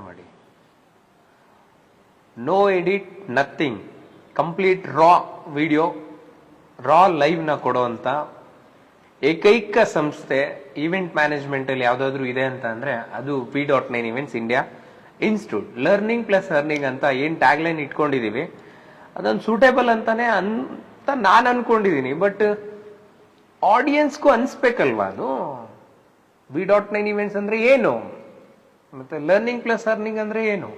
ಮಾಡಿ, no edit, nothing, complete ರಾ video, ರಾ live ನ ಕೊಡುವಂತ ಏಕೈಕ ಸಂಸ್ಥೆ ಈವೆಂಟ್ ಮ್ಯಾನೇಜ್ಮೆಂಟ್ ಅಲ್ಲಿ ಯಾವ್ದಾದ್ರು ಇದೆ ಅಂತ ಅಂದ್ರೆ ಅದು V.9 events India institute. Learning plus earning ಅಂತ ಏನ್ ಟ್ಯಾಗ್ ಲೈನ್ ಇಟ್ಕೊಂಡಿದೀವಿ ಅದೊಂದು ಸೂಟೇಬಲ್ ಅಂತಾನೆ ಅಂತ ನಾನು ಅನ್ಕೊಂಡಿದೀನಿ. ಬಟ್ ಆಡಿಯನ್ಸ್ಗೂ ಅನ್ಸ್ಬೇಕಲ್ವಾ ಅದು. V.9 ಇವೆಂಟ್ಸ್ ಅಂದ್ರೆ ಏನು, ಮತ್ತೆ ಲರ್ನಿಂಗ್ ಪ್ಲಸ್ ಅರ್ನಿಂಗ್ ಅಂದ್ರೆ ಏನು,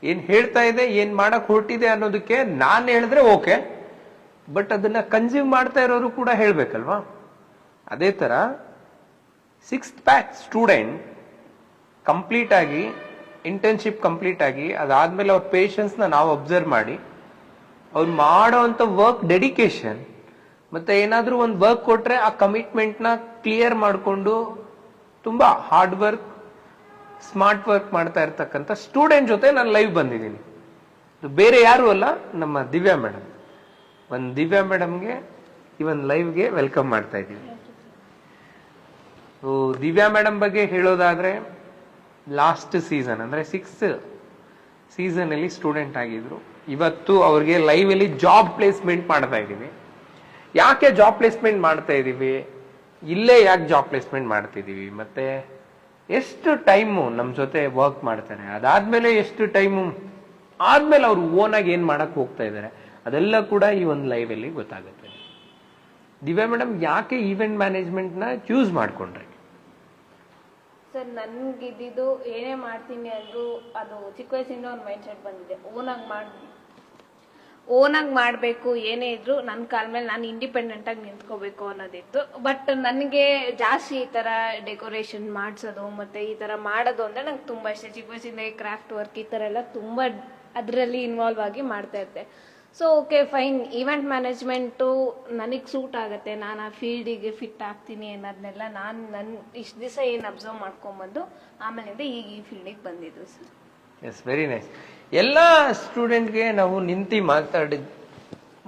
ಏನ್ ಹೇಳ್ತಾ ಇದೆ, ಏನ್ ಮಾಡಕ್ ಹೊರಟಿದೆ ಅನ್ನೋದಕ್ಕೆ ನಾನು ಹೇಳಿದ್ರೆ ಓಕೆ, ಬಟ್ ಅದನ್ನ ಕನ್ಸ್ಯೂಮ್ ಮಾಡ್ತಾ ಇರೋರು ಕೂಡ ಹೇಳ್ಬೇಕಲ್ವಾ. ಅದೇ ತರ 6th ಬ್ಯಾಚ್ ಸ್ಟೂಡೆಂಟ್ ಕಂಪ್ಲೀಟ್ ಆಗಿ ಇಂಟರ್ನ್ಶಿಪ್ ಕಂಪ್ಲೀಟ್ ಆಗಿ ಅದಾದ್ಮೇಲೆ ಅವ್ರ ಪೇಷನ್ಸ್ ನ ನಾವು ಅಬ್ಸರ್ವ್ ಮಾಡಿ ಅವ್ರು ಮಾಡೋಂಥ ವರ್ಕ್ ಡೆಡಿಕೇಶನ್ ಮತ್ತೆ ಏನಾದ್ರೂ ಒಂದು ವರ್ಕ್ ಕೊಟ್ರೆ ಆ ಕಮಿಟ್ಮೆಂಟ್ ನ ಕ್ಲಿಯರ್ ಮಾಡಿಕೊಂಡು ತುಂಬಾ ಹಾರ್ಡ್ ವರ್ಕ್ ಸ್ಮಾರ್ಟ್ ವರ್ಕ್ ಮಾಡ್ತಾ ಇರ್ತಕ್ಕಂಥ ಸ್ಟೂಡೆಂಟ್ ಜೊತೆ ನಾನು ಲೈವ್ ಬಂದಿದ್ದೀನಿ. ಬೇರೆ ಯಾರು ಅಲ್ಲ, ನಮ್ಮ ದಿವ್ಯಾ ಮೇಡಮ್. ಒಂದು ದಿವ್ಯಾ ಮೇಡಮ್ಗೆ ಈ ಒಂದು ಲೈವ್ಗೆ ವೆಲ್ಕಮ್ ಮಾಡ್ತಾ ಇದ್ದೀವಿ. ದಿವ್ಯಾ ಮೇಡಮ್ ಬಗ್ಗೆ ಹೇಳೋದಾದ್ರೆ ಲಾಸ್ಟ್ ಸೀಸನ್ ಅಂದ್ರೆ 6th ಸೀಸನ್ ಅಲ್ಲಿ ಸ್ಟೂಡೆಂಟ್ ಆಗಿದ್ರು. ಇವತ್ತು ಅವ್ರಿಗೆ ಲೈವ್ ಅಲ್ಲಿ ಜಾಬ್ ಪ್ಲೇಸ್ಮೆಂಟ್ ಮಾಡ್ತಾ ಇದೀವಿ. ಯಾಕೆ ಜಾಬ್ ಪ್ಲೇಸ್ಮೆಂಟ್ ಮಾಡ್ತಾ ಇದೀವಿ, ಇಲ್ಲೇ ಯಾಕೆ ಜಾಬ್ ಪ್ಲೇಸ್ಮೆಂಟ್ ಮಾಡ್ತಿದೀವಿ, ಮತ್ತೆ ಎಷ್ಟು ಟೈಮು ನಮ್ ಜೊತೆ ವರ್ಕ್ ಮಾಡ್ತಾರೆ, ಅದಾದ್ಮೇಲೆ ಎಷ್ಟು ಟೈಮು ಆದ್ಮೇಲೆ ಅವ್ರು ಓನ್ ಆಗಿ ಏನ್ ಮಾಡಕ್ ಹೋಗ್ತಾ ಇದಾರೆ, ಅದೆಲ್ಲ ಕೂಡ ಈ ಒಂದು ಲೈವ್ ಅಲ್ಲಿ ಗೊತ್ತಾಗುತ್ತೆ. ದಿವ್ಯಾ ಮೇಡಮ್ ಯಾಕೆ ಈವೆಂಟ್ ಮ್ಯಾನೇಜ್ಮೆಂಟ್ ನ ಚೂಸ್ ಮಾಡ್ಕೊಂಡ್ರಿ? ಸರ್, ನನ್ಗಿದ್ದು ಏನೇ ಮಾಡ್ತೀನಿ ಅಂದ್ರೂ ಅದು ಚಿಕ್ಕ ವಯಸ್ಸಿಂದ ಒಂದು ಮೈಂಡ್ ಸೆಟ್ ಬಂದಿದೆ. ಓನಾಗಿ ಮಾಡಬೇಕು, ಏನೇ ಇದ್ರು ನನ್ನ ಕಾಲ ಮೇಲೆ ನಾನು ಇಂಡಿಪೆಂಡೆಂಟ್ ಆಗಿ ನಿಂತ್ಕೋಬೇಕು ಅನ್ನೋದಿತ್ತು. ಬಟ್ ನನಗೆ ಜಾಸ್ತಿ ಈ ತರ ಡೆಕೋರೇಷನ್ ಮಾಡಿಸೋದು ಮತ್ತೆ ಈ ತರ ಮಾಡೋದು ಅಂದ್ರೆ ನಂಗೆ ತುಂಬಾ ಇಷ್ಟ. ಚಿಕ್ಕ ವಯಸ್ಸಿಂದ ಕ್ರಾಫ್ಟ್ ವರ್ಕ್ ಈ ತರ ಎಲ್ಲ ತುಂಬಾ ಅದರಲ್ಲಿ ಇನ್ವಾಲ್ವ್ ಆಗಿ ಮಾಡ್ತಾ ಇರ್ತೆ. So okay fine, event management ನನಗೆ ಸೂಟ್ ಆಗುತ್ತೆ, ನಾನು ಆ ಫೀಲ್ಡಿಗೆ ಫಿಟ್ ಆಗ್ತೀನಿ ಅನ್ನೋದನ್ನೆಲ್ಲ ನಾನು ಇಷ್ಟು ದಿವಸ ಏನು ಅಬ್ಸರ್ವ್ ಮಾಡ್ಕೊಂಬಂದು ಆಮೇಲಿಂದ ಈಗ ಈ ಫೀಲ್ಡಿಗೆ ಬಂದಿದ್ದು ಸರ್. S, very nice. ಎಲ್ಲ ಸ್ಟೂಡೆಂಟ್ಗೆ ನಾವು ನಿಂತು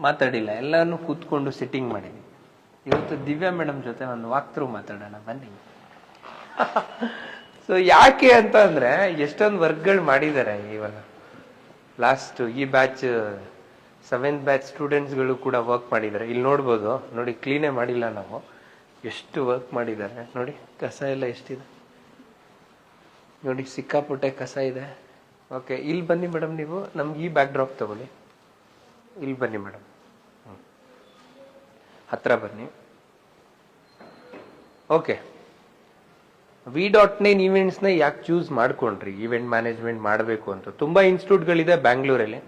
ಮಾತಾಡಿಲ್ಲ, ಎಲ್ಲಾನು ಕೂತ್ಕೊಂಡು ಸಿಟ್ಟಿಂಗ್ ಮಾಡಿದ್ವಿ. ಇವತ್ತು ದಿವ್ಯಾ ಮೇಡಮ್ ಜೊತೆ ಒಂದು ವಾಕ್ ಥ್ರೂ ಮಾತಾಡೋಣ ಬನ್ನಿ. ಸೊ ಯಾಕೆ ಅಂತ ಅಂದ್ರೆ ಎಷ್ಟೊಂದು ವರ್ಕ್ಗಳು ಮಾಡಿದ್ದಾರೆ ಇವಾಗ. ಲಾಸ್ಟ್ ಈ ಬ್ಯಾಚ್ 7th ಬ್ಯಾಚ್ ಸ್ಟೂಡೆಂಟ್ಸ್ಗಳು ಕೂಡ ವರ್ಕ್ ಮಾಡಿದ್ದಾರೆ. ಇಲ್ಲಿ ನೋಡ್ಬೋದು, ನೋಡಿ ಕ್ಲೀನೇ ಮಾಡಿಲ್ಲ ನಾವು, ಎಷ್ಟು ವರ್ಕ್ ಮಾಡಿದ್ದಾರೆ ನೋಡಿ. ಕಸ ಎಲ್ಲ ಎಷ್ಟಿದೆ ನೋಡಿ, ಸಿಕ್ಕಾಪುಟ್ಟೆ ಕಸ ಇದೆ. ಓಕೆ, ಇಲ್ಲಿ ಬನ್ನಿ ಮೇಡಮ್, ನೀವು ನಮ್ಗೆ ಈ ಬ್ಯಾಕ್ ಡ್ರಾಪ್ ತಗೊಳ್ಳಿ. ಇಲ್ಲಿ ಬನ್ನಿ ಮೇಡಮ್, ಹತ್ರ ಬನ್ನಿ. ಓಕೆ, V.9 ಇವೆಂಟ್ಸ್ ನ ಯಾಕೆ ಚೂಸ್ ಮಾಡ್ಕೊಂಡ್ರಿ ಈವೆಂಟ್ ಮ್ಯಾನೇಜ್ಮೆಂಟ್ ಮಾಡಬೇಕು ಅಂತ? ತುಂಬಾ ಇನ್ಸ್ಟಿಟ್ಯೂಟ್ಗಳಿದೆ ಬ್ಯಾಂಗ್ಳೂರಲ್ಲಿ.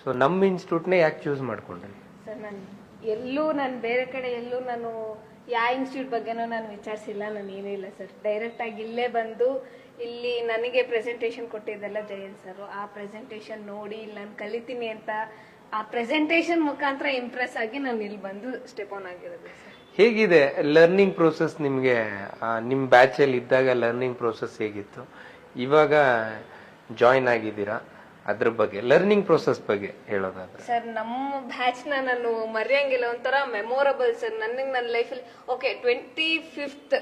ಸೊ ನಮ್ಮ ಇನ್ಸ್ಟಿಟ್ಯೂಟ್ನೇ ಯಾಕೆ ಚೂಸ್ ಮಾಡ್ಕೊಂಡ್ರಿ? ಸರ್, ನಾನು ಬೇರೆ ಕಡೆ ಎಲ್ಲೂ ನಾನು ಯಾವ ಇನ್ಸ್ಟಿಟ್ಯೂಟ್ ಬಗ್ಗೆನೂ ನಾನು ವಿಚಾರಿಸಿಲ್ಲ, ನಾನು ಏನೂ ಇಲ್ಲ ಸರ್. ಡೈರೆಕ್ಟ್ ಆಗಿ ಇಲ್ಲೇ ಬಂದು ಇಲ್ಲಿ ನನಗೆ ಪ್ರೆಸೆಂಟೇಶನ್ ಕೊಟ್ಟಿದ್ದೆಲ್ಲ ಜಯಂತ್ ಸರ್. ಆ ಪ್ರೆಸೆಂಟೇಶನ್ ನೋಡಿ ಇಲ್ಲಿ ನಾನು ಕಲಿತೀನಿ ಅಂತ ಆ ಪ್ರೆಸೆಂಟೇಶನ್ ಮುಖಾಂತರ ಇಂಪ್ರೆಸ್ ಆಗಿ ನಾನು ಇಲ್ಲಿ ಬಂದು ಸ್ಟೆಪ್ ಆನ್ ಆಗಿರೋದು ಸರ್. ಹೇಗಿದೆ ಲರ್ನಿಂಗ್ ಪ್ರೋಸೆಸ್ ನಿಮ್ಗೆ? ನಿಮ್ ಬ್ಯಾಚ್ ಅಲ್ಲಿ ಇದ್ದಾಗ ಲರ್ನಿಂಗ್ ಪ್ರೋಸೆಸ್ ಹೇಗಿತ್ತು? ಇವಾಗ ಜಾಯಿನ್ ಆಗಿದ್ದೀರಾ, ಅದ್ರ ಬಗ್ಗೆ ಲರ್ನಿಂಗ್ ಪ್ರೋಸೆಸ್ ಬಗ್ಗೆ ಹೇಳೋದಾದ್ರೆ? ಸರ್, ನಮ್ಮ ಬ್ಯಾಚ್ ನಾನು ಮರೆಯಂಗಿಲ್ಲ, ಒಂಥರ ಮೆಮೊರಬಲ್ ಸರ್. ನನ್ನ ಲೈಫಲ್ಲಿ ಓಕೆ 25th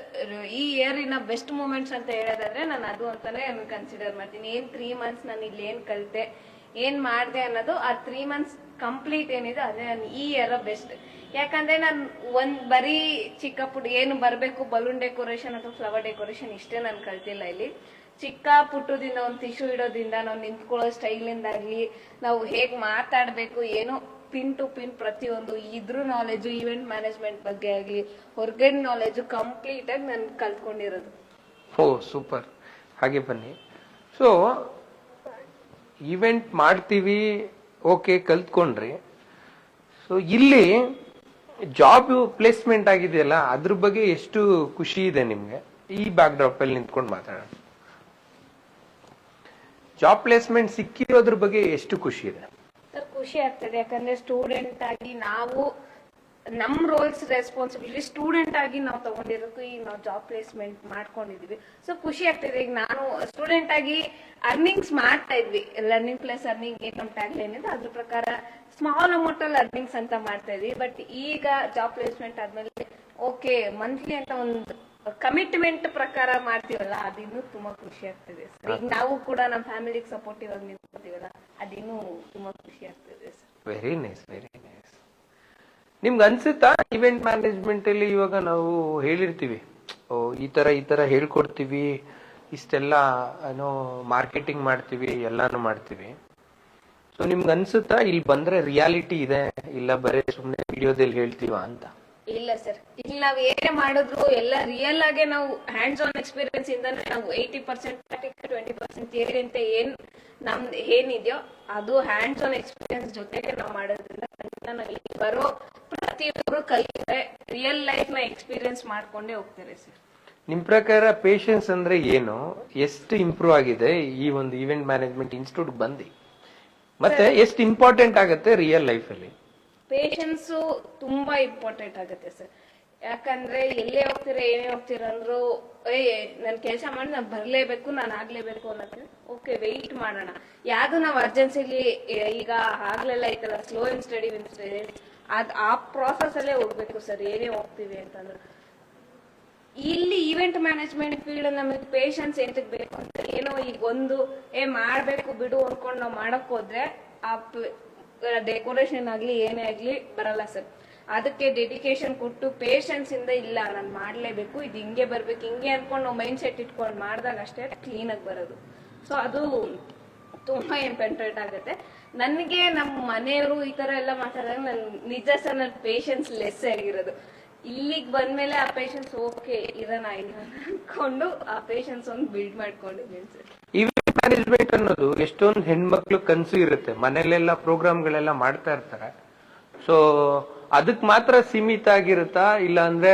ಈ ಇಯರಿನ ಬೆಸ್ಟ್ ಮೂಮೆಂಟ್ಸ್ ಅಂತ ಹೇಳೋದಾದ್ರೆ ನಾನು ಅದು ಅಂತಾನೆ ಕನ್ಸಿಡರ್ ಮಾಡ್ತೀನಿ. ಏನ್ 3 months ನಾನು ಇಲ್ಲಿ ಏನ್ ಕಲಿತೆ, ಏನ್ ಮಾಡಿದೆ ಅನ್ನೋದು, ಆ 3 months ಕಂಪ್ಲೀಟ್ ಏನಿದೆ ಅದೇ ನಾನು ಈ ಇಯರ್ ಬೆಸ್ಟ್. ಯಾಕಂದ್ರೆ ನಾನು ಬರೀ ಚಿಕ್ಕ ಪುಟ್ಟ ಏನು ಬರಬೇಕು, ಬಲೂನ್ ಡೆಕೋರೇಷನ್ ಅಥವಾ ಫ್ಲವರ್ ಡೆಕೋರೇಷನ್ ಇಷ್ಟೇ ನಾನು ಕಲ್ತಿಲ್ಲ. ಇಲ್ಲಿ ಚಿಕ್ಕ ಪುಟ್ಟದಿಂದ ಒಂದು ಟಿಶ್ಯೂ ಇಡೋದ್ರಿಂದ, ನಾವು ನಿಂತ್ಕೊಳ್ಳೋ ಸ್ಟೈಲಿಂದಾಗ್ಲಿ, ನಾವು ಹೇಗ್ ಮಾತಾಡ್ಬೇಕು, ಏನೋ ಪಿನ್ ಟು ಪಿನ್ ಪ್ರತಿಯೊಂದು ಇದ್ರ ನಾಲೆಜು, ಈವೆಂಟ್ ಮ್ಯಾನೇಜ್ಮೆಂಟ್ ಬಗ್ಗೆ ಆಗ್ಲಿ, ಹೊರಗಡೆ ನಾಲೆಜು ಕಂಪ್ಲೀಟ್ ಆಗಿ ನಾನು ಕಲ್ತ್ಕೊಂಡಿರೋದು. ಓ ಸೂಪರ್. ಹಾಗೆ ಬನ್ನಿ. ಸೊ ಈವೆಂಟ್ ಮಾಡ್ತೀವಿ, ಓಕೆ ಕಲ್ತ್ಕೊಂಡ್ರಿ. ಸೊ ಇಲ್ಲಿ ಜಾಬ್ ಪ್ಲೇಸ್ಮೆಂಟ್ ಆಗಿದೆಯಲ್ಲ, ಅದ್ರ ಬಗ್ಗೆ ಎಷ್ಟು ಖುಷಿ ಇದೆ ನಿಮ್ಗೆ? ಈ ಬ್ಯಾಕ್ ಡ್ರಾಪ್ ಅಲ್ಲಿ ನಿಂತ್ಕೊಂಡು ಮಾತಾಡೋಣ. ಜಾಬ್ ಪ್ಲೇಸ್ಮೆಂಟ್ ಸಿಕ್ಕಿರೋದ್ರ ಬಗ್ಗೆ ಎಷ್ಟು ಖುಷಿ ಇದೆ? ಸರ್, ಖುಷಿ ಆಗ್ತದೆ. ಯಾಕಂದ್ರೆ ಸ್ಟೂಡೆಂಟ್ ಆಗಿ ನಾವು ನಮ್ ರೋಲ್ಸ್ ರೆಸ್ಪಾನ್ಸಿಬಿಲಿಟಿ ಸ್ಟೂಡೆಂಟ್ ಆಗಿ ನಾವು ತಗೊಂಡಿರೋದು, ಈಗ ನಾವು ಜಾಬ್ ಪ್ಲೇಸ್ಮೆಂಟ್ ಮಾಡ್ಕೊಂಡಿದೀವಿ. ಸೊ ಖುಷಿ ಆಗ್ತದೆ. ಈಗ ನಾನು ಸ್ಟೂಡೆಂಟ್ ಆಗಿ ಅರ್ನಿಂಗ್ಸ್ ಮಾಡ್ತಾ ಇದ್ವಿ, ಲರ್ನಿಂಗ್ ಪ್ಲಸ್ ಅರ್ನಿಂಗ್ ಏನ್ ಟ್ಯಾಗ್ ಲೈನ್ ಇದೆ ಅದ್ರ ಪ್ರಕಾರ ಸ್ಮಾಲ್ ಅಮೌಂಟ್ ಅಲ್ಲಿ ಅರ್ನಿಂಗ್ಸ್ ಅಂತ ಮಾಡ್ತಾ ಇದ್ವಿ. ಬಟ್ ಈಗ ಜಾಬ್ ಪ್ಲೇಸ್ಮೆಂಟ್ ಆದ್ಮೇಲೆ ಓಕೆ ಮಂತ್ಲಿ ಅಂತ ಒಂದು ಕಮಿಟ್ಮೆಂಟ್ ಪ್ರಕಾರ ಮಾಡ್ತೀವಲ್ಲ ಅದಿನ್ನೂ ತುಂಬಾ ಖುಷಿ ಆಗ್ತಿದೆ ಸರ್. ಈಗ ನಾವು ಕೂಡ ನಮ್ಮ ಫ್ಯಾಮಿಲಿಗೆ ಸಪೋರ್ಟಿವ್ ಆಗಿ ನಿಂತ್ಕೊತೀವಲ್ಲ ಅದಿನ್ನೂ ತುಂಬಾ ಖುಷಿ ಆಗ್ತಿದೆ sir. Very nice, very nice. ನಿಮ್ಗೆ ಅನ್ಸುತ್ತಾ ಇವೆಂಟ್ ಮ್ಯಾನೇಜ್ಮೆಂಟ್ ಅಲ್ಲಿ ಇವಾಗ ನಾವು ಹೇಳಿರ್ತೀವಿ, ಈ ತರ ಹೇಳ್ಕೊಡ್ತೀವಿ, ಇಷ್ಟೆಲ್ಲ ಏನೋ ಮಾರ್ಕೆಟಿಂಗ್ ಮಾಡ್ತೀವಿ, ಎಲ್ಲಾನು ಮಾಡ್ತೀವಿ. ಸೊ ನಿಮ್ಗೆ ಅನ್ಸುತ್ತಾ ಇಲ್ಲಿ ಬಂದ್ರೆ ರಿಯಾಲಿಟಿ ಇದೆ, ಇಲ್ಲ ಬರೀ ಸುಮ್ನೆ ವಿಡಿಯೋದಲ್ಲಿ ಹೇಳ್ತೀವ ಅಂತ? ಇಲ್ಲ ಸರ್, ಇಲ್ಲಿ ನಾವ್ ಏನೇ ಮಾಡಿದ್ರು ಎಲ್ಲ ರಿಯಲ್ ಆಗಿ ನಾವು ಹ್ಯಾಂಡ್ಸ್ ಆನ್ ಎಕ್ಸ್ಪೀರಿಯನ್ಸ್ ಇಂದಾನೆ ನಾವು 80% 20% ಥಿಯರಿ ಅಂತ ನಮ್ದು ಏನಿದೆಯೋ ಅದು ಹ್ಯಾಂಡ್ಸ್ ಆನ್ ಎಕ್ಸ್ಪೀರಿಯನ್ಸ್ ಜೊತೆಗೆ ನಾವು ಮಾಡೋದ್ರಿಂದ ನಾವು ಇಲ್ಲಿ ಬರೋ ಪ್ರತಿಯೊಬ್ಬರು ಕಲಿತಾರೆ, ರಿಯಲ್ ಲೈಫ್ ನ ಎಕ್ಸ್ಪೀರಿಯನ್ಸ್ ಮಾಡ್ಕೊಂಡೇ ಹೋಗ್ತಾರೆ ಸರ್. ನಿಮ್ ಪ್ರಕಾರ ಪೇಷನ್ಸ್ ಅಂದ್ರೆ ಏನು, ಎಷ್ಟು ಇಂಪ್ರೂವ್ ಆಗಿದೆ ಈ ಒಂದು ಇವೆಂಟ್ ಮ್ಯಾನೇಜ್ಮೆಂಟ್ ಇನ್ಸ್ಟಿಟ್ಯೂಟ್ ಬಂದು, ಮತ್ತೆ ಎಷ್ಟು ಇಂಪಾರ್ಟೆಂಟ್ ಆಗುತ್ತೆ ರಿಯಲ್ ಲೈಫ್ ಅಲ್ಲಿ? ಪೇಷನ್ಸ್ ತುಂಬಾ ಇಂಪಾರ್ಟೆಂಟ್ ಆಗುತ್ತೆ ಸರ್. ಯಾಕಂದ್ರೆ ಎಲ್ಲೇ ಹೋಗ್ತೀರಾ ಏನೇ ಹೋಗ್ತೀರಾ ಅಂದ್ರು ನನ್ ಕೆಲಸ ಮಾಡಿ ನಾನ್ ಬರ್ಲೇಬೇಕು, ನಾನ್ ಆಗ್ಲೇಬೇಕು ಅನ್ನೋದು. ಓಕೆ, ವೆಯ್ಟ್ ಮಾಡೋಣ. ಯಾವ್ದು ನಾವ್ ಅರ್ಜೆನ್ಸಿಲಿ ಈಗ ಆಗ್ಲೆಲ್ಲ ಐತಲ್ಲ ಸ್ಲೋ ಅಂಡ್ ಸ್ಟಡಿ ಆ ಪ್ರಾಸೆಸ್ ಅಲ್ಲೇ ಹೋಗ್ಬೇಕು ಸರ್, ಏನೇ ಹೋಗ್ತೀವಿ ಅಂತಂದ್ರೆ. ಇಲ್ಲಿ ಇವೆಂಟ್ ಮ್ಯಾನೇಜ್ಮೆಂಟ್ ಫೀಲ್ಡ್ ನಮಗೆ ಪೇಷನ್ಸ್ ಎಂತಕ್ ಬೇಕು ಅಂತ, ಏನೋ ಈಗ ಮಾಡ್ಬೇಕು ಬಿಡು ಅನ್ಕೊಂಡು ನಾವ್ ಮಾಡಕ್ ಹೋದ್ರೆ ಆ ಡೆಕೋರೇಷನ್ ಆಗ್ಲಿ ಏನೇ ಆಗ್ಲಿ ಬರಲ್ಲ ಸರ್. ಅದಕ್ಕೆ ಡೆಡಿಕೇಶನ್ ಕೊಟ್ಟು ಪೇಷನ್ಸ್ ಇಂದ ಇಲ್ಲ ನಾನು ಮಾಡ್ಲೇಬೇಕು, ಇದು ಹಿಂಗೆ ಬರ್ಬೇಕು, ಹಿಂಗೆ ಅನ್ಕೊಂಡು ನಾವು ಮೈಂಡ್ ಸೆಟ್ ಇಟ್ಕೊಂಡು ಮಾಡಿದಾಗ ಅಷ್ಟೇ ಕ್ಲೀನ್ ಆಗಿ ಬರೋದು. ಸೊ ಅದು ತುಂಬಾ ಇಂಪಾರ್ಟೆಂಟ್ ಆಗುತ್ತೆ. ನನಗೆ ನಮ್ಮ ಮನೆಯವರು ಈ ತರ ಎಲ್ಲ ಮಾತಾಡಿದಾಗ ನನ್ ನಿಜ ಸರ್ ನನ್ನ ಪೇಷನ್ಸ್ ಲೆಸ್ ಆಗಿರೋದು. ಇಲ್ಲಿಗೆ ಬಂದ್ಮೇಲೆ ಆ ಪೇಷನ್ಸ್ ಓಕೆ ಇರೋಣ ಇಲ್ಲ ಅನ್ಕೊಂಡು ಆ ಪೇಷನ್ಸ್ ಒಂದು ಬಿಲ್ಡ್ ಮಾಡ್ಕೊಂಡಿದ್ದೀನಿ ಸರ್. ಇವೆಂಟ್ ಮ್ಯಾನೇಜ್ಮೆಂಟ್ ಅನ್ನೋದು ಎಷ್ಟೊಂದು ಹೆಣ್ಮಕ್ಳು ಕನಸು ಇರುತ್ತೆ, ಮನೇಲೆಲ್ಲ ಪ್ರೋಗ್ರಾಮ್ಗಳೆಲ್ಲ ಮಾಡ್ತಾ ಇರ್ತಾರೆ. ಸೊ ಅದಕ್ ಮಾತ್ರ ಸೀಮಿತ ಆಗಿರುತ್ತಾ, ಇಲ್ಲ ಅಂದ್ರೆ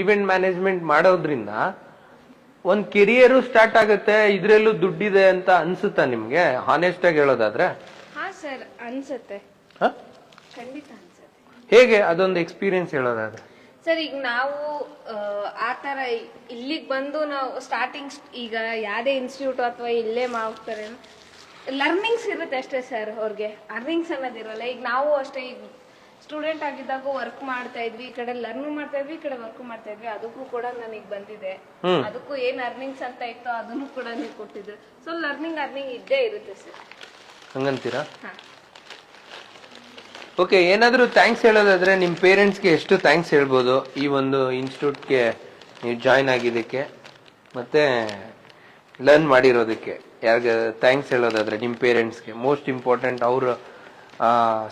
ಇವೆಂಟ್ ಮ್ಯಾನೇಜ್ಮೆಂಟ್ ಮಾಡೋದ್ರಿಂದ ಒಂದ್ ಕೆರಿಯರು ಸ್ಟಾರ್ಟ್ ಆಗುತ್ತೆ, ಇದ್ರಲ್ಲೂ ದುಡ್ಡಿದೆ ಅಂತ ಅನ್ಸುತ್ತಾ ನಿಮ್ಗೆ, ಹಾನೆಸ್ಟ್ ಆಗಿ ಹೇಳೋದಾದ್ರೆ? ಹಾ ಸರ್, ಅನ್ಸುತ್ತೆ, ಖಂಡಿತ ಅನ್ಸುತ್ತೆ. ಹೇಗೆ ಅದೊಂದು ಎಕ್ಸ್ಪೀರಿಯನ್ಸ್ ಹೇಳೋದಾದ್ರೆ? ಸರ್ ಈಗ ನಾವು ಆತರ ಇಲ್ಲಿಗೆ ಬಂದು ನಾವು ಸ್ಟಾರ್ಟಿಂಗ್ ಈಗ ಯಾವ್ದೇ ಇನ್ಸ್ಟಿಟ್ಯೂಟ್ ಅಥವಾ ಇಲ್ಲೇ ಮಾಡ್ತಾರೆ ಲರ್ನಿಂಗ್ಸ್ ಇರುತ್ತೆ ಅಷ್ಟೇ ಸರ್. ಅವ್ರಿಗೆ ಅರ್ನಿಂಗ್ಸ್ ಅನ್ನೋದಿರಲ್ಲ. ಈಗ ನಾವು ಅಷ್ಟೇ, ಈಗ ಸ್ಟೂಡೆಂಟ್ ಆಗಿದ್ದಾಗ ವರ್ಕ್ ಮಾಡ್ತಾ ಇದ್ವಿ, ಈ ಕಡೆ ಲರ್ನ್ ಮಾಡ್ತಾ ಇದ್ವಿ, ಈ ಕಡೆ ವರ್ಕ್ ಮಾಡ್ತಾ ಇದ್ವಿ. ಅದಕ್ಕೂ ಕೂಡ ನನಗೆ ಬಂದಿದೆ, ಅದಕ್ಕೂ ಏನ್ ಅರ್ನಿಂಗ್ಸ್ ಅಂತ ಇತ್ತು ಅದನ್ನು ಕೂಡ ನೀವು ಕೊಟ್ಟಿದ್ರು. ಸೊ ಅರ್ನಿಂಗ್ ಇದ್ದೇ ಇರುತ್ತೆ ಸರ್. ಹಂಗಂತೀರಾ? ಓಕೆ, ಏನಾದ್ರೂ ಥ್ಯಾಂಕ್ಸ್ ಹೇಳೋದಾದ್ರೆ ನಿಮ್ ಪೇರೆಂಟ್ಸ್ಗೆ ಎಷ್ಟು ಥ್ಯಾಂಕ್ಸ್ ಹೇಳ್ಬೋದು ಈ ಒಂದು ಇನ್ಸ್ಟಿಟ್ಯೂಟ್ಗೆ ನೀವು ಜಾಯ್ನ್ ಆಗಿದ್ದಕ್ಕೆ ಮತ್ತೆ ಲರ್ನ್ ಮಾಡಿರೋದಕ್ಕೆ? ಯಾರಿಗೆ ಥ್ಯಾಂಕ್ಸ್ ಹೇಳೋದಾದ್ರೆ ನಿಮ್ ಪೇರೆಂಟ್ಸ್ಗೆ ಮೋಸ್ಟ್ ಇಂಪಾರ್ಟೆಂಟ್, ಅವ್ರ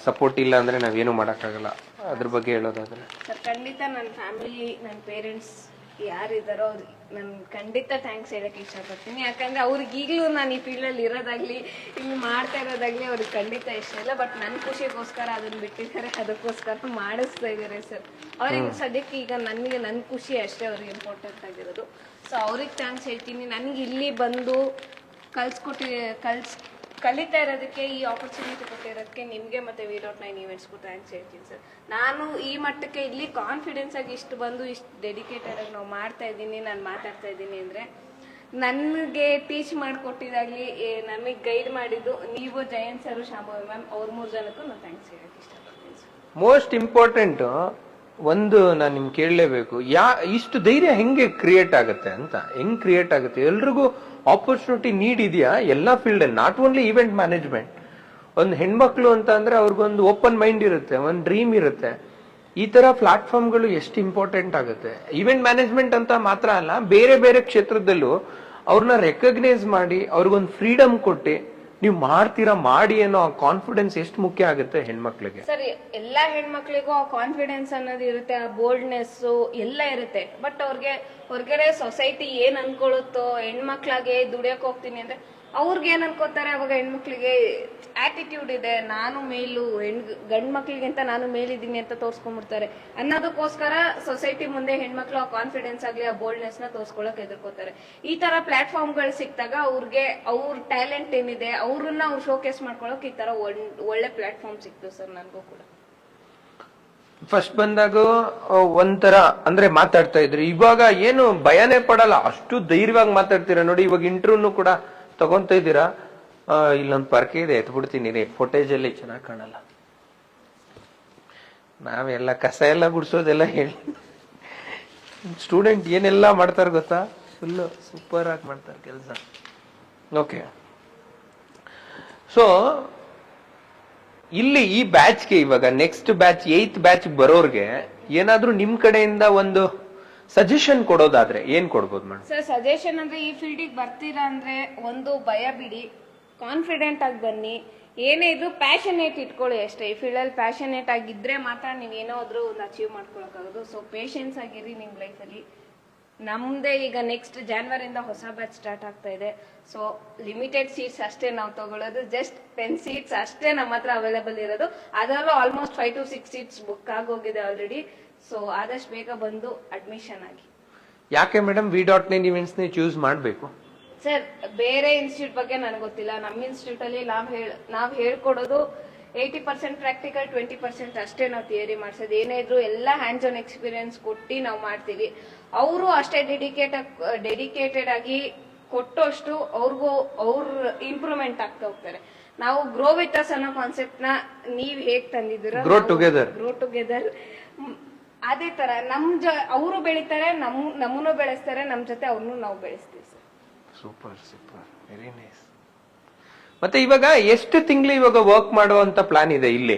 ಸಪೋರ್ಟ್ ಇಲ್ಲ ಅಂದ್ರೆ ನಾವೇನು ಮಾಡಕ್ಕಾಗಲ್ಲ, ಅದ್ರ ಬಗ್ಗೆ ಹೇಳೋದಾದ್ರೆ? ಸರ್ ಖಂಡಿತ ನನ್ನ ಫ್ಯಾಮಿಲಿ, ನನ್ನ ಪೇರೆಂಟ್ಸ್ ಯಾರಿದಾರೋ ನನ್ ಖಂಡಿತ ಥ್ಯಾಂಕ್ಸ್ ಹೇಳಕ್ ಇಷ್ಟಪಡ್ತೀನಿ. ಯಾಕಂದ್ರೆ ಅವ್ರಿಗೆ ಈಗಲೂ ನಾನು ಈ ಫೀಲ್ಡ್ ಅಲ್ಲಿ ಇರೋದಾಗ್ಲಿ ಇಲ್ಲಿ ಮಾಡ್ತಾ ಇರೋದಾಗ್ಲಿ ಅವ್ರಿಗೆ ಖಂಡಿತ ಇಷ್ಟ ಇಲ್ಲ. ಬಟ್ ನನ್ ಖುಷಿಗೋಸ್ಕರ ಅದನ್ನ ಬಿಟ್ಟಿದ್ದಾರೆ, ಅದಕ್ಕೋಸ್ಕರ ಮಾಡಿಸ್ತಾ ಇದಾರೆ ಸರ್. ಅವ್ರಿಗೆ ಸದ್ಯಕ್ಕೆ ಈಗ ನನಗೆ ನನ್ ಖುಷಿ ಅಷ್ಟೇ ಅವ್ರಿಗೆ ಇಂಪಾರ್ಟೆಂಟ್ ಆಗಿರೋದು. ಸೊ ಅವ್ರಿಗೆ ಥ್ಯಾಂಕ್ಸ್ ಹೇಳ್ತೀನಿ. ನನಗೆ ಇಲ್ಲಿ ಬಂದು ಕಲಿತಾ ಇರೋದಕ್ಕೆ, ಈ ಆಪರ್ಚುನಿಟಿ ಕೊಟ್ಟಿರೋದಕ್ಕೆ ನಿಮ್ಗೆ ಮತ್ತೆ V.9 ಈವೆಂಟ್ಸ್ಗೂ ಥ್ಯಾಂಕ್ಸ್ ಹೇಳ್ತೀನಿ ಸರ್. ನಾನು ಈ ಮಟ್ಟಕ್ಕೆ ಇಲ್ಲಿ ಕಾನ್ಫಿಡೆನ್ಸ್ ಆಗಿ ಇಷ್ಟು ಬಂದು ಇಷ್ಟು ಡೆಡಿಕೇಟೆಡ್ ಆಗಿ ನಾವು ಮಾಡ್ತಾ ಇದ್ದೀನಿ, ನಾನು ಮಾತಾಡ್ತಾ ಇದ್ದೀನಿ ಅಂದ್ರೆ ನನಗೆ ಟೀಚ್ ಮಾಡಿಕೊಟ್ಟಿದಾಗ್ಲಿ, ನಮಗೆ ಗೈಡ್ ಮಾಡಿದ್ದು ನೀವು, ಜಯಂತ್ ಸರ್, ಶಾಂಭವಿ ಮ್ಯಾಮ್, ಅವ್ರ 3 ಜನಕ್ಕೂ ನಾನು ಥ್ಯಾಂಕ್ಸ್ ಹೇಳಕ್ ಇಷ್ಟಪಡ್ತೀನಿ ಸರ್. ಮೋಸ್ಟ್ ಇಂಪಾರ್ಟೆಂಟ್ ಒಂದು ನಾನು ನಿಮ್ಗೆ ಕೇಳಲೇಬೇಕು, ಇಷ್ಟು ಧೈರ್ಯ ಹೆಂಗೆ ಕ್ರಿಯೇಟ್ ಆಗುತ್ತೆ ಅಂತ? ಹೆಂಗ್ ಕ್ರಿಯೇಟ್ ಆಗುತ್ತೆ? ಎಲ್ರಿಗೂ ಆಪರ್ಚುನಿಟಿ ನೀಡ್ ಇದೆಯಾ ಎಲ್ಲಾ ಫೀಲ್ಡ್ ಅಲ್ಲಿ, ನಾಟ್ ಓನ್ಲಿ ಇವೆಂಟ್ ಮ್ಯಾನೇಜ್ಮೆಂಟ್? ಒಂದು ಹೆಣ್ಮಕ್ಳು ಅಂತ ಅಂದ್ರೆ ಅವ್ರಿಗೊಂದು ಓಪನ್ ಮೈಂಡ್ ಇರುತ್ತೆ, ಒಂದು ಡ್ರೀಮ್ ಇರುತ್ತೆ. ಈ ತರ ಪ್ಲಾಟ್ಫಾರ್ಮ್ಗಳು ಎಷ್ಟು ಇಂಪಾರ್ಟೆಂಟ್ ಆಗುತ್ತೆ. ಇವೆಂಟ್ ಮ್ಯಾನೇಜ್ಮೆಂಟ್ ಅಂತ ಮಾತ್ರ ಅಲ್ಲ, ಬೇರೆ ಬೇರೆ ಕ್ಷೇತ್ರದಲ್ಲೂ ಅವ್ರನ್ನ ರೆಕಗ್ನೈಸ್ ಮಾಡಿ ಅವ್ರಿಗೊಂದು ಫ್ರೀಡಮ್ ಕೊಟ್ಟು ನೀವು ಮಾಡ್ತೀರಾ ಮಾಡಿ ಅನ್ನೋ ಕಾನ್ಫಿಡೆನ್ಸ್ ಎಷ್ಟು ಮುಖ್ಯ ಆಗುತ್ತೆ ಹೆಣ್ಮಕ್ಳಿಗೆ. ಸರ್ ಎಲ್ಲಾ ಹೆಣ್ಮಕ್ಳಿಗೂ ಆ ಕಾನ್ಫಿಡೆನ್ಸ್ ಅನ್ನೋದು ಇರುತ್ತೆ, ಆ ಬೋಲ್ಡ್ನೆಸ್ ಎಲ್ಲ ಇರುತ್ತೆ. ಬಟ್ ಅವ್ರಿಗೆ ಹೊರಗಡೆ ಸೊಸೈಟಿ ಏನ್ ಅನ್ಕೊಳ್ಳುತ್ತೋ, ಹೆಣ್ಮಕ್ಳಾಗೆ ದುಡಿಯಕ್ ಹೋಗ್ತೀನಿ ಅಂದ್ರೆ ಅವ್ರಿಗೆ ಏನ್ ಅನ್ಕೋತಾರೆ, ಅವಾಗ ಹೆಣ್ಮಕ್ಳಿಗೆ ಆಟಿಟ್ಯೂಡ್ ಇದೆ, ನಾನು ಮೇಲು, ಗಂಡ್ ಮಕ್ಳಿಗಿಂತ ನಾನು ಮೇಲಿದ್ದೀನಿ ಅಂತ ತೋರ್ಸ್ಕೊಂಡ್ಬಿಡ್ತಾರೆ ಅನ್ನೋದಕ್ಕೋಸ್ಕರ ಸೊಸೈಟಿ ಮುಂದೆ ಹೆಣ್ಮಕ್ಳು ಆ ಕಾನ್ಫಿಡೆನ್ಸ್ ಆಗ್ಲಿ, ಆ ಬೋಲ್ಡ್ನೆಸ್ ನ ತೋರ್ಸ್ಕೊಳಕ್ ಎದುರ್ಕೋತಾರೆ. ಈ ತರ ಪ್ಲಾಟ್ಫಾರ್ಮ್ ಗಳು ಸಿಕ್ತಾಗ ಅವ್ರಿಗೆ ಅವ್ರ ಟ್ಯಾಲೆಂಟ್ ಏನಿದೆ ಅವ್ರನ್ನ ಅವ್ರು ಶೋಕೇಸ್ ಮಾಡ್ಕೊಳಕ್ ಈ ತರ ಒಳ್ಳೆ ಪ್ಲಾಟ್ಫಾರ್ಮ್ ಸಿಕ್ತು ಸರ್ ನನಗೂ ಕೂಡ. ಫಸ್ಟ್ ಬಂದಾಗ ಒಂಥರ ಅಂದ್ರೆ ಮಾತಾಡ್ತಾ ಇದ್ರಿ, ಇವಾಗ ಏನು ಭಯನೇ ಪಡಲ್ಲ, ಅಷ್ಟು ಧೈರ್ಯವಾಗಿ ಮಾತಾಡ್ತೀರಾ ನೋಡಿ. ಇವಾಗ ಇಂಟರ್ವ್ಯೂನು ಕೂಡ ತಗೊಂತ ಇದ್ದೀರಾ, ಇಲ್ಲೊಂದು ಪರ್ಕೆ ಇದೆ ಎತ್ಬಿಡ್ತೀನಿ ರೀ, ಫೋಟೇಜ್ ಅಲ್ಲಿ ಚೆನ್ನಾಗಿ ಕಾಣಲ್ಲ, ನಾವೆಲ್ಲ ಕಸ ಎಲ್ಲ ಗುಡ್ಸೋದೆಲ್ಲ ಹೇಳಿ ಸ್ಟೂಡೆಂಟ್ ಏನೆಲ್ಲ ಮಾಡ್ತಾರೆ ಗೊತ್ತಾ, ಫುಲ್ ಸೂಪರ್ ಆಗಿ ಮಾಡ್ತಾರೆ ಕೆಲಸ. ಓಕೆ, ಸೊ ಇಲ್ಲಿ ಈ ಬ್ಯಾಚ್ಗೆ ಇವಾಗ ನೆಕ್ಸ್ಟ್ ಬ್ಯಾಚ್ 8th ಬ್ಯಾಚ್ ಬರೋರ್ಗೆ ಏನಾದ್ರೂ ನಿಮ್ ಕಡೆಯಿಂದ ಒಂದು ಸಜೆಷನ್ ಕೊಡೋದಾದ್ರೆ ಏನ್ ಕೊಡ್ಬೋದು ಮೇಡಮ್? ಸರ್ ಸಜೆಷನ್ ಅಂದ್ರೆ ಈ ಫೀಲ್ಡಿಗೆ ಬರ್ತೀರಾ ಅಂದ್ರೆ ಒಂದು ಭಯ ಬಿಡಿ, ಕಾನ್ಫಿಡೆಂಟ್ ಆಗಿ ಬನ್ನಿ, ಏನೇ ಇದ್ರು ಪ್ಯಾಷನೇಟ್ ಇಟ್ಕೊಳ್ಳಿ ಅಷ್ಟೇ. ಈ ಫೀಲ್ಡ್ ಅಲ್ಲಿ ಪ್ಯಾಷನೇಟ್ ಆಗಿದ್ರೆ ಮಾತ್ರ ನೀವ್ ಏನಾದ್ರೂ ಒಂದು ಅಚೀವ್ ಮಾಡ್ಕೊಳಕ್ಕಾಗೋದು. ಸೊ ಪೇಷನ್ಸ್ ಆಗಿರಿ ನಿಮ್ ಲೈಫಲ್ಲಿ. ನಮ್ದೇ ಈಗ ನೆಕ್ಸ್ಟ್ ಜಾನ್ವರಿಯಿಂದ ಹೊಸ ಬ್ಯಾಚ್ ಸ್ಟಾರ್ಟ್ ಆಗ್ತಾ ಇದೆ. ಸೊ ಲಿಮಿಟೆಡ್ ಸೀಟ್ಸ್ ಅಷ್ಟೇ ನಾವು ತಗೊಳ್ಳೋದು, ಜಸ್ಟ್ 10 ಸೀಟ್ಸ್ ಅಷ್ಟೇ ನಮ್ಮ ಹತ್ರ ಅವೈಲೇಬಲ್ ಇರೋದು. ಅದರಲ್ಲೂ ಆಲ್ಮೋಸ್ಟ್ 5 to 6 ಸೀಟ್ಸ್ ಬುಕ್ ಆಗೋಗಿದೆ ಆಲ್ರೆಡಿ. ಸೊ ಆದಷ್ಟು ಬೇಗ ಬಂದು ಅಡ್ಮಿಷನ್ ಆಗಿ. ಯಾಕೆ ಮೇಡಮ್ V.9 ಇವೆಂಟ್ಸ್ ನೇ ಚೂಸ್ ಮಾಡ್ಬೇಕು? ಸರ್ ಬೇರೆ ಇನ್ಸ್ಟಿಟ್ಯೂಟ್ ಬಗ್ಗೆ ನನಗೆ ಗೊತ್ತಿಲ್ಲ. ನಮ್ಮ ಇನ್ಸ್ಟಿಟ್ಯೂಟ್ ಅಲ್ಲಿ ನಾವ್ ಹೇಳ್ಕೊಡೋದು 80% ಪ್ರಾಕ್ಟಿಕಲ್, 20% ಅಷ್ಟೇ ನಾವು ಥಿಯರಿ ಮಾಡ್ಸೋದು. ಏನೇ ಇದ್ರು ಎಲ್ಲ ಹ್ಯಾಂಡ್ಸ್ ಆನ್ ಎಕ್ಸ್ಪೀರಿಯನ್ಸ್ ಕೊಟ್ಟು ನಾವು ಮಾಡ್ತೀವಿ. ಅವರು ಅಷ್ಟೇ ಡೆಡಿಕೇಟೆಡ್ ಆಗಿ ಕೊಟ್ಟಷ್ಟು ಅವ್ರು ಇಂಪ್ರೂವ್ಮೆಂಟ್ ಆಗ್ತಾ ಹೋಗ್ತಾರೆ. ನಾವು ಗ್ರೋ ವಿತ್ ಅಸ್ ಅನ್ನೋ ಕಾನ್ಸೆಪ್ಟ್ ನ ನೀವ್ ಹೇಗ್ ತಂದಿದ್ದೀರ, ಗ್ರೋ ಟುಗೆದರ್, ಅದೇ ತರ ಅವರು ಬೆಳಿತಾರೆ, ನಮ್ಮನ್ನು ಬೆಳೆಸ್ತಾರೆ, ನಮ್ ಜೊತೆ ಅವ್ರನ್ನು ನಾವು ಬೆಳೆಸ್ತೀವಿ. Super super, very nice. ಮತ್ತೆ ಇವಾಗ ಎಷ್ಟು ತಿಂಗಳು ಇವಾಗ ವರ್ಕ್ ಮಾಡುವಂತ ಪ್ಲಾನ್ ಇದೆ ಇಲ್ಲಿ?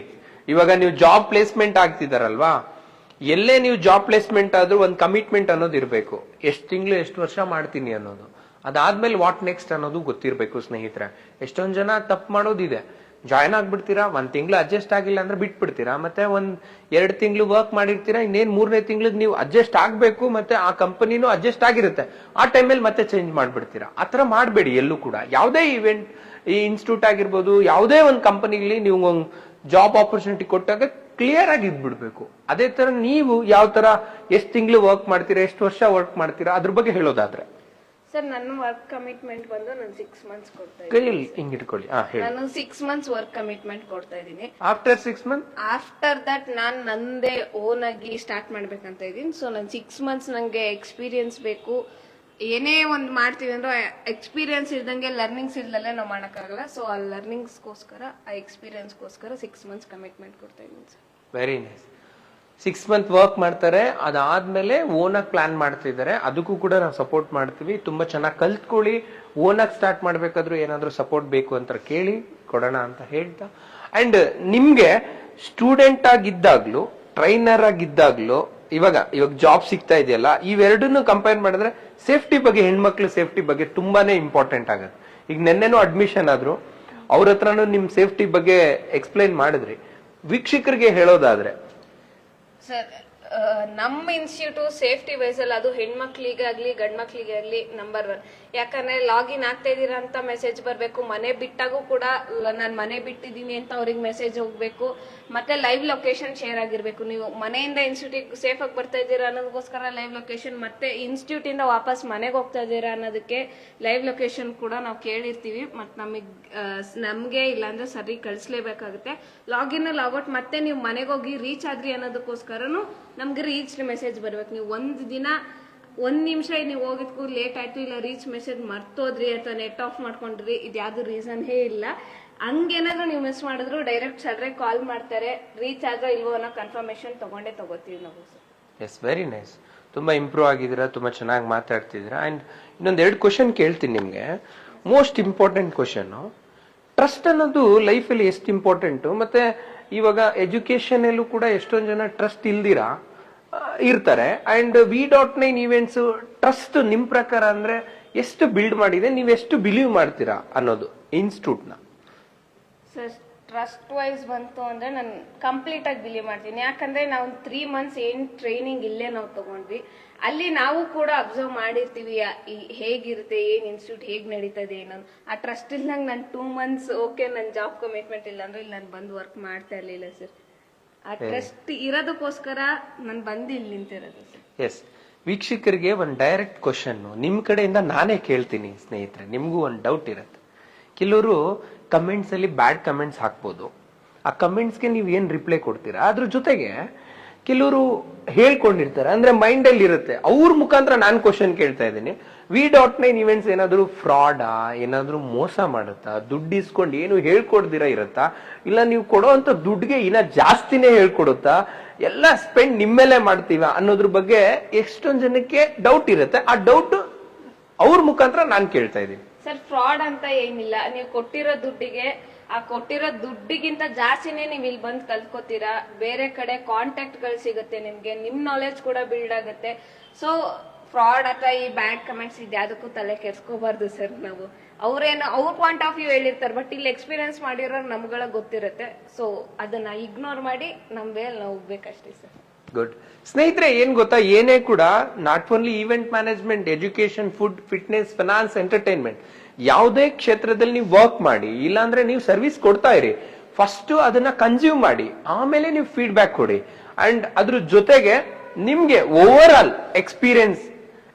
ಇವಾಗ ನೀವು ಜಾಬ್ ಪ್ಲೇಸ್ಮೆಂಟ್ ಆಗ್ತಿದಾರಲ್ವಾ, ಎಲ್ಲೇ ನೀವು ಜಾಬ್ ಪ್ಲೇಸ್ಮೆಂಟ್ ಆದ್ರೂ ಒಂದು ಕಮಿಟ್ಮೆಂಟ್ ಅನ್ನೋದು ಇರಬೇಕು. ಎಷ್ಟು ತಿಂಗಳು ಎಷ್ಟು ವರ್ಷ ಮಾಡ್ತೀನಿ ಅನ್ನೋದು. ಅದಾದ್ಮೇಲೆ ವಾಟ್ ನೆಕ್ಸ್ಟ್ ಅನ್ನೋದು ಗೊತ್ತಿರ್ಬೇಕು ಸ್ನೇಹಿತರೆ. ಎಷ್ಟೊಂದ್ ಜನ ತಪ್ಪು ಮಾಡೋದಿದೆ. ಜಾಯ್ನ್ ಆಗ್ಬಿಡ್ತೀರಾ, 1 ತಿಂಗಳು ಅಡ್ಜಸ್ಟ್ ಆಗಿಲ್ಲ ಅಂದ್ರೆ ಬಿಟ್ಬಿಡ್ತೀರಾ, ಮತ್ತೆ 1-2 ತಿಂಗಳು ವರ್ಕ್ ಮಾಡಿರ್ತೀರಾ, ಇನ್ನೇನ್ 3ನೇ ತಿಂಗಳಿಗೆ ನೀವು ಅಡ್ಜಸ್ಟ್ ಆಗ್ಬೇಕು, ಮತ್ತೆ ಆ ಕಂಪನಿನೂ ಅಡ್ಜಸ್ಟ್ ಆಗಿರುತ್ತೆ, ಆ ಟೈಮಲ್ಲಿ ಮತ್ತೆ ಚೇಂಜ್ ಮಾಡ್ಬಿಡ್ತೀರಾ. ಆತರ ಮಾಡ್ಬೇಡಿ ಎಲ್ಲೂ ಕೂಡ. ಯಾವುದೇ ಇವೆಂಟ್, ಈ ಇನ್ಸ್ಟಿಟ್ಯೂಟ್ ಆಗಿರ್ಬೋದು, ಯಾವುದೇ ಒಂದು ಕಂಪನಿಲಿ ನೀವು ಜಾಬ್ ಆಪರ್ಚುನಿಟಿ ಕೊಟ್ಟಾಗ ಕ್ಲಿಯರ್ ಆಗಿ ಇದ್ಬಿಡ್ಬೇಕು. ಅದೇ ತರ ನೀವು ಯಾವ ತರ ಎಷ್ಟು ತಿಂಗಳು ವರ್ಕ್ ಮಾಡ್ತೀರಾ, ಎಷ್ಟು ವರ್ಷ ವರ್ಕ್ ಮಾಡ್ತೀರಾ ಅದ್ರ ಬಗ್ಗೆ ಹೇಳೋದಾದ್ರೆ. ಸರ್ ನನ್ನ ವರ್ಕ್ ಕಮಿಟ್ಮೆಂಟ್ ಬಂದು ನಾನು 6 months ಕೊಡ್ತಾ ಇದ್ದೀನಿ. ಹಿಂಗ್ ಇಟ್ಕೊಳ್ಳಿ. ನಾನು 6 months ವರ್ಕ್ ಕಮಿಟ್ಮೆಂಟ್ ಕೊಡ್ತಾ ಇದ್ದೀನಿ. ಆಫ್ಟರ್ 6 months ಆಫ್ಟರ್ ದಟ್ ನಾನ್ ನಂದೇ ಓನ್ ಆಗಿ ಸ್ಟಾರ್ಟ್ ಮಾಡ್ಬೇಕಂತ ಇದ್ದೀನಿ. ಸೊ ನಾನು 6 months ನಂಗೆ ಎಕ್ಸ್ಪೀರಿಯನ್ಸ್ ಬೇಕು. ಏನೇ ಒಂದು ಮಾಡ್ತೀವಿ ಅಂದ್ರೆ ಎಕ್ಸ್ಪೀರಿಯನ್ಸ್ ಇಲ್ದಂಗೆ ಲರ್ನಿಂಗ್ಸ್ ಇಲ್ದಲ್ಲೇ ನಾವು ಮಾಡಕ್ಕಾಗಲ್ಲ. ಸೊ ಆ ಲರ್ನಿಂಗ್ಸ್ಗೋಸ್ಕರ, ಆ ಎಕ್ಸ್ಪೀರಿಯನ್ಸ್ಗೋಸ್ಕರ 6 months ಕಮಿಟ್ಮೆಂಟ್ ಕೊಡ್ತಾ ಇದ್ದೀನಿ sir. Very nice. 6 months work ಮಾಡ್ತಾರೆ, ಅದಾದ್ಮೇಲೆ ಓನಾಗಿ ಪ್ಲಾನ್ ಮಾಡ್ತಿದ್ದಾರೆ. ಅದಕ್ಕೂ ಕೂಡ ನಾವು ಸಪೋರ್ಟ್ ಮಾಡ್ತೀವಿ. ತುಂಬಾ ಚೆನ್ನಾಗಿ ಕಲ್ತ್ಕೊಳ್ಳಿ. ಓನಾಗಿ ಸ್ಟಾರ್ಟ್ ಮಾಡ್ಬೇಕಾದ್ರೂ ಏನಾದ್ರೂ ಸಪೋರ್ಟ್ ಬೇಕು ಅಂತ ಕೇಳಿ ಕೊಡೋಣ ಅಂತ ಹೇಳ್ತಾ, ಅಂಡ್ ನಿಮ್ಗೆ ಸ್ಟೂಡೆಂಟ್ ಆಗಿದ್ದಾಗ್ಲೂ ಟ್ರೈನರ್ ಆಗಿದ್ದಾಗ್ಲೂ ಇವಾಗ ಜಾಬ್ ಸಿಗ್ತಾ ಇದೆಯಲ್ಲ, ಇವೆರಡನ್ನು ಕಂಪೇರ್ ಮಾಡಿದ್ರೆ ಸೇಫ್ಟಿ ಬಗ್ಗೆ, ಹೆಣ್ಮಕ್ಳು ಸೇಫ್ಟಿ ಬಗ್ಗೆ ತುಂಬಾನೇ ಇಂಪಾರ್ಟೆಂಟ್ ಆಗುತ್ತೆ. ಈಗ ನೆನ್ನೆನೂ ಅಡ್ಮಿಷನ್ ಆದ್ರು, ಅವ್ರ ಹತ್ರನೂ ನಿಮ್ ಸೇಫ್ಟಿ ಬಗ್ಗೆ ಎಕ್ಸ್ಪ್ಲೈನ್ ಮಾಡಿದ್ರಿ. ವೀಕ್ಷಕರಿಗೆ ಹೇಳೋದಾದ್ರೆ ಸರ್ ನಮ್ಮ ಇನ್ಸ್ಟಿಟ್ಯೂಟ್ ಸೇಫ್ಟಿ ವೈಸ್ ಅಲ್ಲಿ ಅದು ಹೆಣ್ಮಕ್ಳಿಗಾಗ್ಲಿ ಗಂಡ್ಮಕ್ಳಿಗೆ ಆಗ್ಲಿ ನಂಬರ್ 1. ಯಾಕಂದ್ರೆ ಲಾಗಿನ್ ಆಗ್ತಾ ಇದೀರಾ ಅಂತ ಮೆಸೇಜ್ ಬರ್ಬೇಕು, ಮನೆ ಬಿಟ್ಟಾಗೂ ಕೂಡ ನಾನು ಮನೆ ಬಿಟ್ಟಿದ್ದೀನಿ ಅಂತ ಅವ್ರಿಗೆ ಮೆಸೇಜ್ ಹೋಗ್ಬೇಕು, ಮತ್ತೆ ಲೈವ್ ಲೊಕೇಶನ್ ಶೇರ್ ಆಗಿರ್ಬೇಕು. ನೀವು ಮನೆಯಿಂದ ಇನ್ಸ್ಟಿಟ್ಯೂಟ್ ಸೇಫ್ ಆಗಿ ಬರ್ತಾ ಇದ್ದೀರಾ ಅನ್ನೋದಕ್ಕೋಸ್ಕರ ಲೈವ್ ಲೊಕೇಶನ್, ಮತ್ತೆ ಇನ್ಸ್ಟಿಟ್ಯೂಟ್ ಇಂದ ವಾಪಸ್ ಮನೆಗೆ ಹೋಗ್ತಾ ಇದ್ದೀರಾ ಅನ್ನೋದಕ್ಕೆ ಲೈವ್ ಲೊಕೇಶನ್ ಕೂಡ ನಾವು ಕೇಳಿರ್ತೀವಿ. ಮತ್ತೆ ನಮ್ಗೆ ಇಲ್ಲಾಂದ್ರೆ ಸರಿ ಕಳಿಸ್ಲೇಬೇಕಾಗುತ್ತೆ. ಲಾಗಿನ್ ಲಾಗೌಟ್ ಮತ್ತೆ ನೀವು ಮನೆಗೆ ಹೋಗಿ ರೀಚ್ ಆದ್ರಿ ಅನ್ನೋದಕ್ಕೋಸ್ಕರನು ನಮ್ಗೆ ರೀಚ್ ಮೆಸೇಜ್ ಬರ್ಬೇಕು. ನೀವು ಒಂದ್ ನಿಮಿಷ ನೀವು ಹೋಗಿದ್ಕೂ ಲೇಟ್ ಆಯ್ತು, ಇಲ್ಲ ರೀಚ್ ಮೆಸೇಜ್ ಮರ್ತೋದ್ರಿ ಅಥವಾ ನೆಟ್ ಆಫ್ ಮಾಡ್ಕೊಂಡ್ರಿ, ಇದ್ಯಾವ್ದು ರೀಸನ್ ಇಲ್ಲ. ಹಂಗೇನಾದ್ರೂ ನೀವು ಮಿಸ್ ಮಾಡಿದ್ರು ಡೈರೆಕ್ಟ್ ಸರ್ರೆ ಕಾಲ್ ಮಾಡ್ತಾರೆ, ರೀಚ್ ಆದ್ರೂ ಇಲ್ವೋ ಅನ್ನೋ ಕನ್ಫರ್ಮೇಶನ್ ತಗೋತೀವಿ ನಾವು. Yes, very nice. ತುಂಬಾ ಇಂಪ್ರೂವ್ ಆಗಿದ್ದೀರಾ, ತುಂಬಾ ಚೆನ್ನಾಗಿ ಮಾತಾಡ್ತಿದ್ದೀರಾ. ಅಂಡ್ ಇನ್ನೊಂದ್ 2 ಕ್ವಶನ್ ಕೇಳ್ತೀನಿ ನಿಮ್ಗೆ. ಮೋಸ್ಟ್ ಇಂಪಾರ್ಟೆಂಟ್ ಕ್ವಶನ್, ಟ್ರಸ್ಟ್ ಅನ್ನೋದು ಲೈಫಲ್ಲಿ ಎಷ್ಟು ಇಂಪಾರ್ಟೆಂಟು, ಮತ್ತೆ ಇವಾಗ ಎಜುಕೇಶನ್ ಅಲ್ಲೂ ಕೂಡ ಎಷ್ಟೊಂದು ಜನ ಟ್ರಸ್ಟ್ ಇಲ್ದಿರಾ ಇರ್ತಾರೆ. ಅಂಡ್ V.9 ಇವೆಂಟ್ಸ್ ಟ್ರಸ್ಟ್ ನಿಮ್ ಪ್ರಕಾರ ಅಂದ್ರೆ ಎಷ್ಟು ಬಿಲ್ಡ್ ಮಾಡಿದೆ, ನೀವ್ ಎಷ್ಟು ಬಿಲೀವ್ ಮಾಡ್ತೀರಾ ಅನ್ನೋದು ಇನ್ಸ್ಟಿಟ್ಯೂಟ್ ನ? ಸರ್ ಟ್ರಸ್ಟ್ ವೈಸ್ ಬಂತು ಅಂದ್ರೆ ನಾನು ಕಂಪ್ಲೀಟ್ ಆಗಿ ಬಿಲೀವ್ ಮಾಡ್ತೀನಿ. ಯಾಕಂದ್ರೆ ನಾವು 3 months ಏನ್ ಟ್ರೈನಿಂಗ್ ಇಲ್ಲೇ ನಾವು ತಗೊಂಡ್ವಿ, ಅಲ್ಲಿ ನಾವು ಕೂಡ ಅಬ್ಸರ್ವ್ ಮಾಡಿರ್ತೀವಿ ಹೇಗಿರುತ್ತೆ, ಏನ್ ಇನ್ಸ್ಟಿಟ್ಯೂಟ್ ಹೇಗ್ ನಡೀತದೆ ಏನೋ. ಆ ಟ್ರಸ್ಟ್ ಇಲ್ದಂಗೆ ನಾನು 2 months ಓಕೆ ನನ್ ಜಾಬ್ ಕಮಿಟ್ಮೆಂಟ್ ಇಲ್ಲ ಅಂದ್ರೆ ಇಲ್ಲಿ ನಾನು ಬಂದು ವರ್ಕ್ ಮಾಡ್ತಾ ಇರ್ಲಿಲ್ಲ ಸರ್. ಆ ಟ್ರಸ್ಟ್ ಇರೋದಕ್ಕೋಸ್ಕರ ನಾನು ಬಂದು ಇಲ್ಲಿ ನಿಂತಿರೋದು ಸರ್. ಎಸ್, ವೀಕ್ಷಕರಿಗೆ ಒಂದು ಡೈರೆಕ್ಟ್ ಕ್ವಶನ್ ನಿಮ್ ಕಡೆಯಿಂದ ನಾನೇ ಕೇಳ್ತೀನಿ ಸ್ನೇಹಿತರೆ. ನಿಮ್ಗೂ ಒಂದು ಡೌಟ್ ಇರುತ್ತೆ. ಕೆಲವರು ಕಮೆಂಟ್ಸ್ ಅಲ್ಲಿ ಬ್ಯಾಡ್ ಕಮೆಂಟ್ಸ್ ಹಾಕ್ಬೋದು. ಆ ಕಮೆಂಟ್ಸ್ಗೆ ನೀವು ಏನ್ ರಿಪ್ಲೈ ಕೊಡ್ತೀರಾ? ಅದ್ರ ಜೊತೆಗೆ ಕೆಲವರು ಹೇಳ್ಕೊಂಡಿರ್ತಾರೆ, ಅಂದ್ರೆ ಮೈಂಡ್ ಅಲ್ಲಿ ಇರುತ್ತೆ. ಅವ್ರ ಮುಖಾಂತರ ನಾನು ಕ್ವಶನ್ ಕೇಳ್ತಾ ಇದ್ದೀನಿ, V.9 ಇವೆಂಟ್ಸ್ ಏನಾದ್ರು ಫ್ರಾಡಾ, ಏನಾದ್ರು ಮೋಸ ಮಾಡುತ್ತಾ, ದುಡ್ಡು ಇಸ್ಕೊಂಡು ಏನು ಹೇಳ್ಕೊಡ್ದಿರಾ ಇರತ್ತಾ, ಇಲ್ಲ ನೀವು ಕೊಡೋಂತ ದುಡ್ಡಿಗೆ ಇನ್ನ ಜಾಸ್ತಿನೇ ಹೇಳ್ಕೊಡುತ್ತಾ, ಎಲ್ಲ ಸ್ಪೆಂಡ್ ನಿಮ್ಮೇಲೆ ಮಾಡ್ತೀವ ಅನ್ನೋದ್ರ ಬಗ್ಗೆ ಎಷ್ಟೊಂದ್ ಜನಕ್ಕೆ ಡೌಟ್ ಇರುತ್ತೆ. ಆ ಡೌಟ್ ಅವ್ರ ಮುಖಾಂತರ ನಾನ್ ಕೇಳ್ತಾ ಇದ್ದೀನಿ. ಸರ್ ಫ್ರಾಡ್ ಅಂತ ಏನಿಲ್ಲ, ನೀವು ಕೊಟ್ಟಿರೋ ದುಡ್ಡಿಗೆ ಆ ಕೊಟ್ಟಿರೋ ದುಡ್ಡಿಗಿಂತ ಜಾಸ್ತಿನೇ ನೀವ್ ಇಲ್ಲಿ ಬಂದ್ ಕಲ್ತ್ಕೋತೀರಾ. ಬೇರೆ ಕಡೆ ಕಾಂಟ್ಯಾಕ್ಟ್ ಗಳು ಸಿಗುತ್ತೆ ನಿಮ್ಗೆ, ನಿಮ್ ನಾಲೆಜ್ ಕೂಡ ಬಿಲ್ಡ್ ಆಗುತ್ತೆ. ಸೊ ಫ್ರಾಡ್ ಅಥವಾ ಈ ಬ್ಯಾಡ್ ಕಮೆಂಟ್ಸ್ ಇದ್ಯಾವುದಕ್ಕೂ ತಲೆ ಕೆಡ್ಸ್ಕೋಬಾರ್ದು ಸರ್. ನಾವು ಅವ್ರೇನು ಅವ್ರ ಪಾಯಿಂಟ್ ಆಫ್ ವ್ಯೂ ಹೇಳಿರ್ತಾರೆ, ಬಟ್ ಇಲ್ಲಿ ಎಕ್ಸ್ಪೀರಿಯನ್ಸ್ ಮಾಡಿರೋ ನಮ್ಗಳ ಗೊತ್ತಿರುತ್ತೆ. ಸೊ ಅದನ್ನ ಇಗ್ನೋರ್ ಮಾಡಿ ನಮ್ ವೇಲ್ ನಾವು ಹೋಗ್ಬೇಕಷ್ಟೇ ಸರ್. ಗುಡ್. ಸ್ನೇಹಿತರೆ, ಏನ್ ಗೊತ್ತಾ, ಏನೇ ಕೂಡ not only event management, education, food, fitness, finance, entertainment, ಯಾವುದೇ ಕ್ಷೇತ್ರದಲ್ಲಿ ನೀವು ವರ್ಕ್ ಮಾಡಿ, ಇಲ್ಲಾಂದ್ರೆ ನೀವು ಸರ್ವಿಸ್ ಕೊಡ್ತಾ ಇರಿ, ಫಸ್ಟ್ ಅದನ್ನ ಕನ್ಸ್ಯೂಮ್ ಮಾಡಿ, ಆಮೇಲೆ ನೀವು ಫೀಡ್ಬ್ಯಾಕ್ ಕೊಡಿ. ಅಂಡ್ ಅದ್ರ ಜೊತೆಗೆ ನಿಮ್ಗೆ over all experience,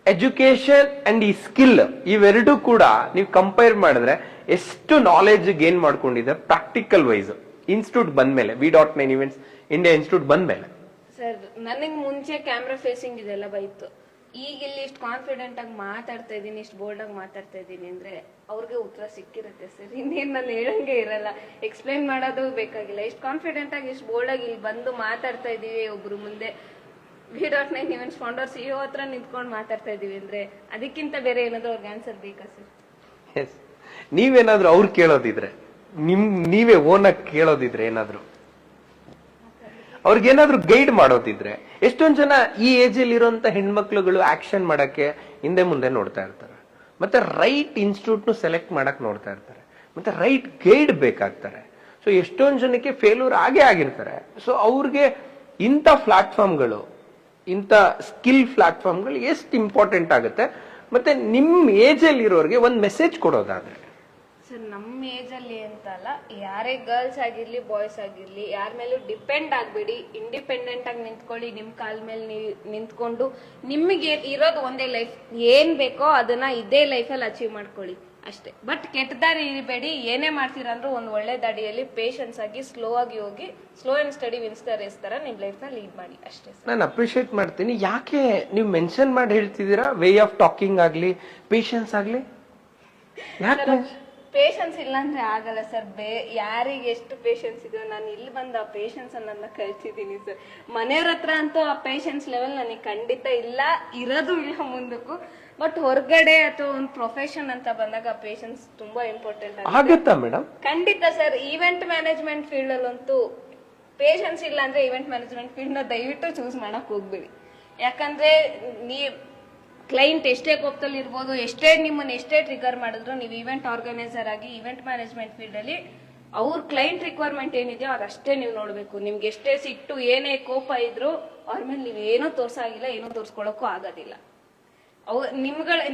education and ಈ ಸ್ಕಿಲ್ ಇವೆರಡೂ ಕೂಡ ನೀವು ಕಂಪೇರ್ ಮಾಡಿದ್ರೆ ಎಷ್ಟು ನಾಲೆಜ್ ಗೇನ್ ಮಾಡ್ಕೊಂಡಿದೆ ಪ್ರಾಕ್ಟಿಕಲ್ ವೈಸ್ ಇನ್ಸ್ಟಿಟ್ಯೂಟ್ ಬಂದ್ಮೇಲೆ, V.9 ಇವೆಂಟ್ಸ್ ಇಂಡಿಯಾ ಇನ್ಸ್ಟಿಟ್ಯೂಟ್ ಬಂದ್ಮೇಲೆ. ಸರ್ ನನಗ್ ಮುಂಚೆ ಕ್ಯಾಮ್ರಾ ಫೇಸಿಂಗ್ ಇದೆಲ್ಲ ಬೈತು. ಈಗ ಇಲ್ಲಿ ಇಷ್ಟು ಕಾನ್ಫಿಡೆಂಟ್ ಆಗಿ ಮಾತಾಡ್ತಾ ಇದೀನಿ, ಇಷ್ಟು ಬೋಲ್ಡ್ ಆಗಿ ಮಾತಾಡ್ತಾ ಇದೀನಿ ಅಂದ್ರೆ ಅವ್ರಿಗೆ ಉತ್ತರ ಸಿಕ್ಕಿರುತ್ತೆ ಸರ್. ಇನ್ನೇನ್ ನಾನು ಹೇಳಂಗೆ ಇರಲ್ಲ, ಎಕ್ಸ್ಪ್ಲೈನ್ ಮಾಡೋದು ಬೇಕಾಗಿಲ್ಲ. ಇಷ್ಟು ಕಾನ್ಫಿಡೆಂಟ್ ಆಗಿ ಇಷ್ಟು ಬೋಲ್ಡ್ ಆಗಿ ಇಲ್ಲಿ ಬಂದು ಮಾತಾಡ್ತಾ ಇದೀವಿ ಒಬ್ರು ಮುಂದೆ, V.9 ಇವೆಂಟ್ಸ್ ಫೌಂಡರ್ CEO ಹತ್ರ ನಿಂತ್ಕೊಂಡು ಮಾತಾಡ್ತಾ ಇದೀವಿ ಅಂದ್ರೆ ಅದಕ್ಕಿಂತ ಬೇರೆ ಏನಾದ್ರು ಅವ್ರಿಗೆ ಆನ್ಸರ್ ಬೇಕಾ ಸರ್? ಎಸ್, ನೀವೇನಾದ್ರೂ ಅವ್ರು ಕೇಳೋದಿದ್ರೆ, ನೀವೇ ಓನಾಗಿ ಕೇಳೋದಿದ್ರೆ, ಏನಾದ್ರು ಅವ್ರಿಗೇನಾದ್ರೂ ಗೈಡ್ ಮಾಡೋದಿದ್ರೆ, ಎಷ್ಟೊಂದ್ ಜನ ಈ ಏಜ್ ಅಲ್ಲಿ ಇರುವಂತ ಹೆಣ್ಮಕ್ಳುಗಳು ಆಕ್ಷನ್ ಮಾಡಕ್ಕೆ ಹಿಂದೆ ಮುಂದೆ ನೋಡ್ತಾ ಇರ್ತಾರೆ, ಮತ್ತೆ ರೈಟ್ ಇನ್ಸ್ಟಿಟ್ಯೂಟ್ ನು ಸೆಲೆಕ್ಟ್ ಮಾಡಕ್ ನೋಡ್ತಾ ಇರ್ತಾರೆ, ಮತ್ತೆ ರೈಟ್ ಗೈಡ್ ಬೇಕಾಗ್ತಾರೆ. ಸೊ ಎಷ್ಟೊಂದ್ ಜನಕ್ಕೆ ಫೇಲ್ಯೂರ್ ಆಗೇ ಆಗಿರ್ತಾರೆ. ಸೊ ಅವ್ರಿಗೆ ಇಂಥ ಪ್ಲಾಟ್ಫಾರ್ಮ್ಗಳು, ಇಂಥ ಸ್ಕಿಲ್ ಪ್ಲಾಟ್ಫಾರ್ಮ್ಗಳು ಎಷ್ಟು ಇಂಪಾರ್ಟೆಂಟ್ ಆಗುತ್ತೆ. ಮತ್ತೆ ನಿಮ್ ಏಜ್ ಅಲ್ಲಿ ಇರೋರಿಗೆ ಒಂದ್ ಮೆಸೇಜ್ ಕೊಡೋದಾದ್ರೆ ಸರ್, ನಮ್ಮ ಏಜ್ ಅಲ್ಲಿ ಅಂತ ಅಲ್ಲ, ಯಾರೇ ಗರ್ಲ್ಸ್ ಆಗಿರ್ಲಿ ಬಾಯ್ಸ್ ಆಗಿರ್ಲಿ, ಯಾರ ಮೇಲೂ ಡಿಪೆಂಡ್ ಆಗ್ಬೇಡಿ. ಇಂಡಿಪೆಂಡೆಂಟ್ ಆಗಿ ನಿಂತ್ಕೊಳ್ಳಿ, ನಿಮ್ ಕಾಲ್ ಮೇಲೆ ನೀವು ನಿಂತ್ಕೊಂಡು ನಿಮಗೆ ಇರೋದು ಒಂದೇ ಲೈಫ್, ಏನ್ ಬೇಕೋ ಅದನ್ನ ಇದೇ ಲೈಫಲ್ಲಿ ಅಚೀವ್ ಮಾಡ್ಕೊಳ್ಳಿ ಅಷ್ಟೇ. ಬಟ್ ಕೆಟ್ಟ ದಾರಿ ಇರಬೇಡಿ. ಏನೇ ಮಾಡ್ತೀರಂದ್ರೂ ಒಂದು ಒಳ್ಳೆ ದಾರಿಯಲ್ಲಿ ಪೇಷನ್ಸ್ ಆಗಿ ಸ್ಲೋ ಆಗಿ ಹೋಗಿ, slow and steady wins the race ತರ ನಿಮ್ ಲೈಫ್ ನ ಲೀಡ್ ಮಾಡಿ ಅಷ್ಟೇ. ನಾನು ಅಪ್ರಿಶಿಯೇಟ್ ಮಾಡ್ತೀನಿ. ಯಾಕೆ ನೀವು ಮೆನ್ಷನ್ ಮಾಡಿ ಹೇಳ್ತಿದ್ದೀರಾ, ವೇ ಆಫ್ ಟಾಕಿಂಗ್ ಆಗ್ಲಿ, ಪೇಷನ್ಸ್ ಆಗ್ಲಿ? ಯಾಕೆ ಪೇಷನ್ಸ್ ಇಲ್ಲ ಅಂದ್ರೆ ಆಗಲ್ಲ ಸರ್. ಯಾರಿಗೆ ಎಷ್ಟು ಪೇಷನ್ಸ್ ಇದೆಯೋ ನಾನು ಇಲ್ಲಿ ಬಂದು ಆ ಪೇಷನ್ಸ್ ಅನ್ನೋದನ್ನ ಕಲ್ತಿದ್ದೀನಿ ಸರ್. ಮನೆಯವ್ರ ಹತ್ರ ಅಂತೂ ಆ ಪೇಷನ್ಸ್ ಲೆವೆಲ್ ನನಗೆ ಖಂಡಿತ ಇಲ್ಲ, ಇರೋದು ಇಲ್ಲ ಮುಂದಕ್ಕೂ. ಬಟ್ ಹೊರಗಡೆ ಅಥವಾ ಒಂದು ಪ್ರೊಫೆಷನ್ ಅಂತ ಬಂದಾಗ ಆ ಪೇಷನ್ಸ್ ತುಂಬಾ ಇಂಪಾರ್ಟೆಂಟ್ ಆಗುತ್ತಾ ಮೇಡಮ್? ಖಂಡಿತ ಸರ್. ಈವೆಂಟ್ ಮ್ಯಾನೇಜ್ಮೆಂಟ್ ಫೀಲ್ಡ್ ಅಲ್ಲಂತೂ ಪೇಷನ್ಸ್ ಇಲ್ಲ ಅಂದ್ರೆ ಈವೆಂಟ್ ಮ್ಯಾನೇಜ್ಮೆಂಟ್ ಫೀಲ್ಡ್ ನ ದಯವಿಟ್ಟು ಚೂಸ್ ಮಾಡಕ್ ಹೋಗ್ಬೇಡಿ. ಯಾಕಂದ್ರೆ ಕ್ಲೈಂಟ್ ಎಷ್ಟೇ ಕೋಪದಲ್ಲಿ ಇರ್ಬೋದು, ನಿಮ್ಮನ್ನ ಎಷ್ಟೇ ಟ್ರಿಗರ್ ಮಾಡಿದ್ರು, ನೀವು ಈವೆಂಟ್ ಆರ್ಗನೈಸರ್ ಆಗಿ ಈವೆಂಟ್ ಮ್ಯಾನೇಜ್ಮೆಂಟ್ ಫೀಲ್ಡ್ ಅಲ್ಲಿ ಅವ್ರ ಕ್ಲೈಂಟ್ ರಿಕ್ವೈರ್ಮೆಂಟ್ ಏನಿದೆಯೋ ಅದಷ್ಟೇ ನೀವು ನೋಡ್ಬೇಕು. ನಿಮ್ಗೆ ಎಷ್ಟೇ ಸಿಟ್ಟು, ಏನೇ ಕೋಪ ಇದ್ರು ಅವ್ರ ಮೇಲೆ ನೀವು ಏನೂ ತೋರ್ಸಾಗಿಲ್ಲ, ಏನೂ ತೋರ್ಸ್ಕೊಳಕ್ಕೂ ಆಗೋದಿಲ್ಲ.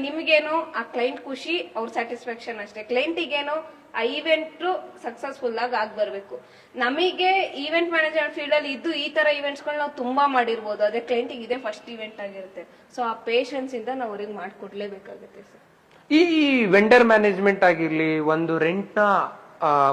ನಿಮ್ಗೇನು ಆ ಕ್ಲೈಂಟ್ ಖುಷಿ, ಅವ್ರ ಸ್ಯಾಟಿಸ್ಫ್ಯಾಕ್ಷನ್ ಅಷ್ಟೇ. ಕ್ಲೈಂಟಿಗೇನು ಆ ಈವೆಂಟ್ ಸಕ್ಸಸ್ಫುಲ್ ಆಗಿ ಬರ್ಬೇಕು. ನಮಗೆ ಈವೆಂಟ್ ಮ್ಯಾನೇಜ್ಮೆಂಟ್ ಫೀಲ್ಡ್ ಅಲ್ಲಿ ಇದ್ದು ಈ ತರ ಈವೆಂಟ್ಸ್ ಗಳು ನಾವು ತುಂಬಾ ಮಾಡಿರ್ಬೋದು, ಅದೇ ಕ್ಲೈಂಟಿಗೆ ಇದೆ ಫಸ್ಟ್ ಈವೆಂಟ್ ಆಗಿರುತ್ತೆ. ಸೊ ಆ ಪೇಷನ್ಸ್ ಇಂದ ನಾವು ಅವ್ರಿಗೆ ಮಾಡ್ಕೊಡ್ಲೇಬೇಕಾಗುತ್ತೆ ಸರ್. ಈ ವೆಂಡರ್ ಮ್ಯಾನೇಜ್ಮೆಂಟ್ ಆಗಿರ್ಲಿ, ಒಂದು ರೆಂಟ್ ನ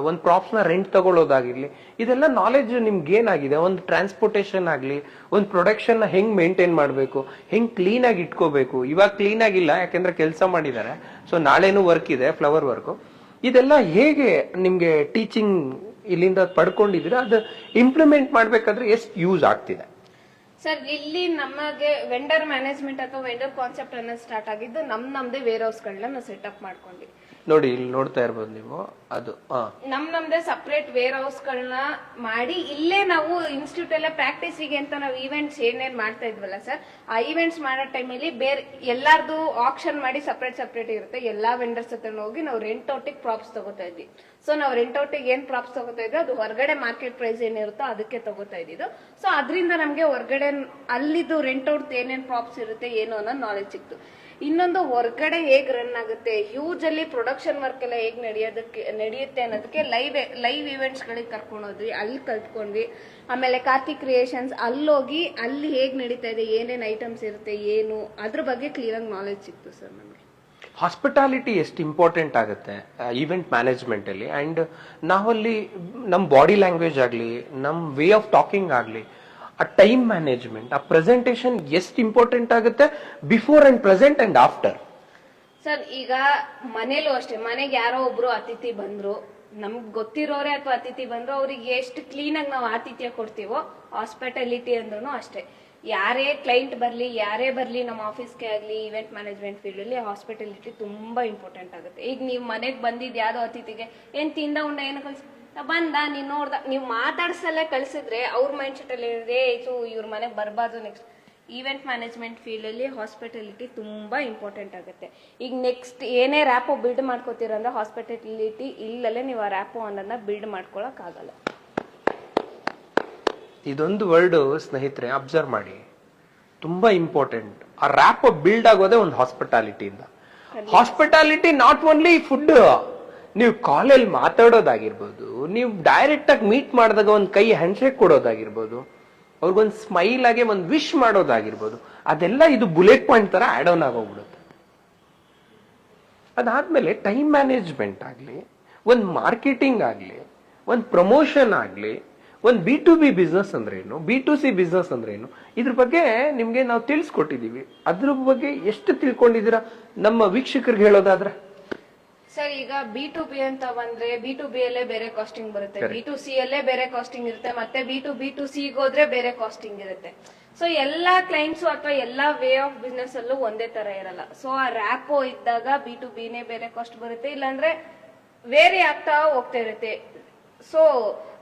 ಒಂದು ಪ್ರಾಪ್ಸ್ ನ ರೆಂಟ್ ತಗೊಳ್ಳೋದಾಗಿರ್ಲಿ, ಇದೆಲ್ಲ ನಾಲೆಜ್ ನಿಮ್ಗೆ ಏನಾಗಿದೆ? ಒಂದು ಟ್ರಾನ್ಸ್ಪೋರ್ಟೇಷನ್ ಆಗ್ಲಿ, ಒಂದು ಪ್ರೊಡಕ್ಷನ್ ನ ಹೆಂಗ್ ಮೇಂಟೈನ್ ಮಾಡ್ಬೇಕು, ಹೆಂಗ್ ಕ್ಲೀನ್ ಆಗಿ ಇಟ್ಕೋಬೇಕು. ಇವಾಗ ಕ್ಲೀನ್ ಆಗಿಲ್ಲ, ಯಾಕೆಂದ್ರೆ ಕೆಲಸ ಮಾಡಿದ್ದಾರೆ, ಸೊ ನಾಳೆನೂ ವರ್ಕ್ ಇದೆ, ಫ್ಲವರ್ ವರ್ಕ್. ಇದೆಲ್ಲ ಹೇಗೆ ನಿಮ್ಗೆ ಟೀಚಿಂಗ್ ಇಲ್ಲಿಂದ ಪಡ್ಕೊಂಡಿದ್ರೆ ಅದು ಇಂಪ್ಲಿಮೆಂಟ್ ಮಾಡ್ಬೇಕಾದ್ರೆ ಎಷ್ಟು ಯೂಸ್ ಆಗ್ತಿದೆ? ಸರ್, ಇಲ್ಲಿ ನಮಗೆ ವೆಂಡರ್ ಮ್ಯಾನೇಜ್ಮೆಂಟ್ ಅಥವಾ ವೆಂಡರ್ ಕಾನ್ಸೆಪ್ಟ್ ಅನ್ನೋದು ಸ್ಟಾರ್ಟ್ ಆಗಿದ್ದು ನಮ್ದೇ ವೇರ್ ಹೌಸ್ ಗಳನ್ನ ನಾವು ಸೆಟಪ್ ಮಾಡ್ಕೊಂಡ್ವಿ. ನೋಡಿ, ಇಲ್ಲಿ ನೋಡ್ತಾ ಇರ್ಬೋದು ನೀವು, ಅದು ನಮ್ದೇ ಸಪರೇಟ್ ವೇರ್ ಹೌಸ್ ಗಳನ್ನ ಮಾಡಿ ಇಲ್ಲೇ ನಾವು ಇನ್ಸ್ಟಿಟ್ಯೂಟ್ ಎಲ್ಲ ಪ್ರಾಕ್ಟೀಸಿಗೆ ಅಂತ ನಾವು ಈವೆಂಟ್ಸ್ ಏನೇನ್ ಮಾಡ್ತಾ ಇದ್ವಲ್ಲ ಸರ್, ಆ ಈವೆಂಟ್ಸ್ ಮಾಡೋ ಟೈಮಲ್ಲಿ ಬೇರೆ ಎಲ್ಲಾರ್ದು ಆಕ್ಷನ್ ಮಾಡಿ ಸಪರೇಟ್ ಇರುತ್ತೆ. ಎಲ್ಲಾ ವೆಂಡರ್ಸ್ ಹತ್ರ ಹೋಗಿ ನಾವು ರೆಂಟ್ ಔಟಿಗೆ ಪ್ರಾಪ್ಸ್ ತಗೋತಾ ಇದ್ವಿ. ಸೊ ನಾವು ರೆಂಟ್ ಔಟಿಗೆ ಏನ್ ಪ್ರಾಪ್ಸ್ ತಗೋತಾ ಇದ್ವಿ ಅದು ಹೊರಗಡೆ ಮಾರ್ಕೆಟ್ ಪ್ರೈಸ್ ಏನಿರುತ್ತೋ ಅದಕ್ಕೆ ತಗೋತಾ ಇದ್ದಿದ್ದು. ಸೊ ಅದರಿಂದ ನಮ್ಗೆ ಹೊರಗಡೆ ಅಲ್ಲಿದ್ದು ರೆಂಟ್ ಔಟ್ ಏನೇನ್ ಪ್ರಾಪ್ಸ್ ಇರುತ್ತೆ ಏನು ಅನ್ನೋ ನಾಲೆಜ್ ಸಿಕ್ತು. ಇನ್ನೊಂದು, ಹೊರಗಡೆ ಹೇಗ್ ರನ್ ಆಗುತ್ತೆ, ಹ್ಯೂಜ್ ಅಲ್ಲಿ ಪ್ರೊಡಕ್ಷನ್ ವರ್ಕ್ ಎಲ್ಲ ಹೇಗ್ ನಡೆಯುತ್ತೆ ಅನ್ನೋದಕ್ಕೆ ಲೈವ್ ಇವೆಂಟ್ಸ್ ಗಳಿಗೆ ಕರ್ಕೊಂಡು ಹೋದ್ವಿ, ಅಲ್ಲಿ ಕಲ್ತ್ಕೊಂಡ್ವಿ. ಆಮೇಲೆ ಕಾರ್ತಿಕ್ ಕ್ರಿಯೇಷನ್ಸ್ ಅಲ್ಲೋಗಿ ಅಲ್ಲಿ ಹೇಗ್ ನಡೀತಾ ಇದೆ, ಏನೇನ್ ಐಟಮ್ಸ್ ಇರುತ್ತೆ, ಏನು ಅದ್ರ ಬಗ್ಗೆ ಕ್ಲಿಯರ್ ಆಗಿ ನಾಲೆಜ್ ಸಿಕ್ತು ಸರ್ ನಮ್ಗೆ. ಹಾಸ್ಪಿಟಾಲಿಟಿ ಎಷ್ಟು ಇಂಪಾರ್ಟೆಂಟ್ ಆಗುತ್ತೆ ಈವೆಂಟ್ ಮ್ಯಾನೇಜ್ಮೆಂಟ್ ಅಲ್ಲಿ. ಅಂಡ್ ನಾವಲ್ಲಿ ನಮ್ ಬಾಡಿ ಲ್ಯಾಂಗ್ವೇಜ್ ಆಗ್ಲಿ, ನಮ್ ವೇ ಆಫ್ ಟಾಕಿಂಗ್ ಆಗ್ಲಿ, ಆ ಟೈಮ್ ಮ್ಯಾನೇಜ್ಮೆಂಟ್, ಆ ಪ್ರೆಸೆಂಟೇಶನ್ ಎಷ್ಟು ಇಂಪಾರ್ಟೆಂಟ್ ಆಗುತ್ತೆ before and present and after. Sir, ಈಗ ಮನೇಲೂ ಅಷ್ಟೇ, ಮನೆಗೆ ಯಾರೋ ಒಬ್ರು ಅತಿಥಿ ಬಂದ್ರು, ನಮ್ಗ್ ಗೊತ್ತಿರೋರೆ ಅಥವಾ ಅತಿಥಿ ಬಂದ್ರು ಅವ್ರಿಗೆ ಎಷ್ಟು ಕ್ಲೀನ್ ಆಗಿ ನಾವು ಆತಿಥ್ಯ ಕೊಡ್ತೀವೋ ಹಾಸ್ಪಿಟಾಲಿಟಿ ಅಂದ್ರೂ ಅಷ್ಟೇ. ಯಾರೇ ಕ್ಲೈಂಟ್ ಬರ್ಲಿ, ಯಾರೇ ಬರ್ಲಿ ನಮ್ಮ ಆಫೀಸ್ಗೆ ಆಗ್ಲಿ, ಇವೆಂಟ್ ಮ್ಯಾನೇಜ್ಮೆಂಟ್ ಫೀಲ್ಡ್ ಅಲ್ಲಿ ಹಾಸ್ಪಿಟಾಲಿಟಿ ತುಂಬಾ ಇಂಪಾರ್ಟೆಂಟ್ ಆಗುತ್ತೆ. ಈಗ ನೀವ್ ಮನೆಗ್ ಬಂದಿದ್ ಯಾವ್ದೋ ಅತಿಥಿಗೆ ಏನ್ ತಿಂದ ಉಂಡ ಏನು ಬಂದ ನೀನ್ ನೋಡ್ದ, ನೀವ್ ಮಾತಾಡ್ಸಲ್ಲೇ ಕಳ್ಸಿದ್ರೆ ಅವ್ರ ಮೈಂಡ್ ಸೆಟ್ ಅಲ್ಲಿ ಇವ್ರ ಮನೆಗ್ ಬರ್ಬಾರ್ದು. ನೆಕ್ಸ್ಟ್ ಈವೆಂಟ್ ಮ್ಯಾನೇಜ್ಮೆಂಟ್ ಫೀಲ್ಡ್ ಅಲ್ಲಿ ಹಾಸ್ಪಿಟಾಲಿಟಿ ತುಂಬಾ ಇಂಪಾರ್ಟೆಂಟ್ ಆಗುತ್ತೆ. ಈಗ ನೆಕ್ಸ್ಟ್ ಏನೇ ರ್ಯಾಪೋ ಬಿಲ್ಡ್ ಮಾಡ್ಕೋತೀರ ಅಂದ್ರೆ ಹಾಸ್ಪಿಟಾಲಿಟಿ ಇಲ್ಲಲ್ಲೇ ನೀವು ಆ ರ್ಯಾಪೋ ಅನ್ನೋದನ್ನ ಬಿಲ್ಡ್ ಮಾಡ್ಕೊಳಕ್ ಆಗಲ್ಲ. ಇದೊಂದು ವರ್ಡ್ ಸ್ನೇಹಿತರೆ ಅಬ್ಸರ್ವ್ ಮಾಡಿ, ತುಂಬಾ ಇಂಪಾರ್ಟೆಂಟ್. ಆ ರ್ಯಾಪೋ ಬಿಲ್ಡ್ ಆಗೋದೇ ಒಂದು ಹಾಸ್ಪಿಟಾಲಿಟಿಯಿಂದ. ಹಾಸ್ಪಿಟಾಲಿಟಿ ನಾಟ್ ಓನ್ಲಿ ಫುಡ್, ನೀವು ಕಾಲಲ್ಲಿ ಮಾತಾಡೋದಾಗಿರ್ಬೋದು, ನೀವು ಡೈರೆಕ್ಟ್ ಆಗಿ ಮೀಟ್ ಮಾಡಿದಾಗ ಒಂದು ಕೈ ಹ್ಯಾಂಡ್ಶೇಕ್ ಕೊಡೋದಾಗಿರ್ಬೋದು, ಅವ್ರಿಗೊಂದು ಸ್ಮೈಲ್ ಆಗಿ ಒಂದು ವಿಶ್ ಮಾಡೋದಾಗಿರ್ಬೋದು, ಅದೆಲ್ಲ ಇದು ಬುಲೆಟ್ ಪಾಯಿಂಟ್ ತರ ಆಡ್ ಆನ್ ಆಗೋಗ್ಬಿಡುತ್ತೆ. ಅದಾದ್ಮೇಲೆ ಟೈಮ್ ಮ್ಯಾನೇಜ್ಮೆಂಟ್ ಆಗ್ಲಿ, ಒಂದು ಮಾರ್ಕೆಟಿಂಗ್ ಆಗ್ಲಿ, ಒಂದು ಪ್ರಮೋಷನ್ ಆಗ್ಲಿ, ಒಂದು B2B ಬಿಸ್ನೆಸ್ ಅಂದ್ರೆ ಏನು, B2C ಬಿಸ್ನೆಸ್ ಅಂದ್ರೆ ಏನು, ಇದ್ರ ಬಗ್ಗೆ ನಿಮ್ಗೆ ನಾವು ತಿಳಿಸ್ಕೊಟ್ಟಿದೀವಿ. ಅದ್ರ ಬಗ್ಗೆ ಎಷ್ಟು ತಿಳ್ಕೊಂಡಿದ್ದೀರಾ ನಮ್ಮ ವೀಕ್ಷಕರಿಗೆ ಹೇಳೋದಾದ್ರೆ? ಸರ್ ಈಗ B2B ಅಂತ ಬಂದ್ರೆ B2B ಅಲ್ಲೇ ಬೇರೆ ಕಾಸ್ಟಿಂಗ್ ಬರುತ್ತೆ, B2C ಅಲ್ಲೇ ಬೇರೆ ಕಾಸ್ಟಿಂಗ್ ಇರುತ್ತೆ, ಮತ್ತೆ B2B2C ಹೋದ್ರೆ ಬೇರೆ ಕಾಸ್ಟಿಂಗ್ ಇರುತ್ತೆ. ಸೊ ಎಲ್ಲಾ ಕ್ಲೈಂಟ್ಸ್ ಅಥವಾ ಎಲ್ಲಾ ವೇ ಆಫ್ ಬಿಸ್ನೆಸ್ ಅಲ್ಲೂ ಒಂದೇ ತರ ಇರಲ್ಲ. ಸೊ ಆ ರ್ಯಾಪೋ ಇದ್ದಾಗ B2B ನೇ ಬೇರೆ ಕಾಸ್ಟ್ ಬರುತ್ತೆ, ಇಲ್ಲಾಂದ್ರೆ ವೇರಿ ಆಗ್ತಾ ಹೋಗ್ತಾ ಇರುತ್ತೆ. ಸೊ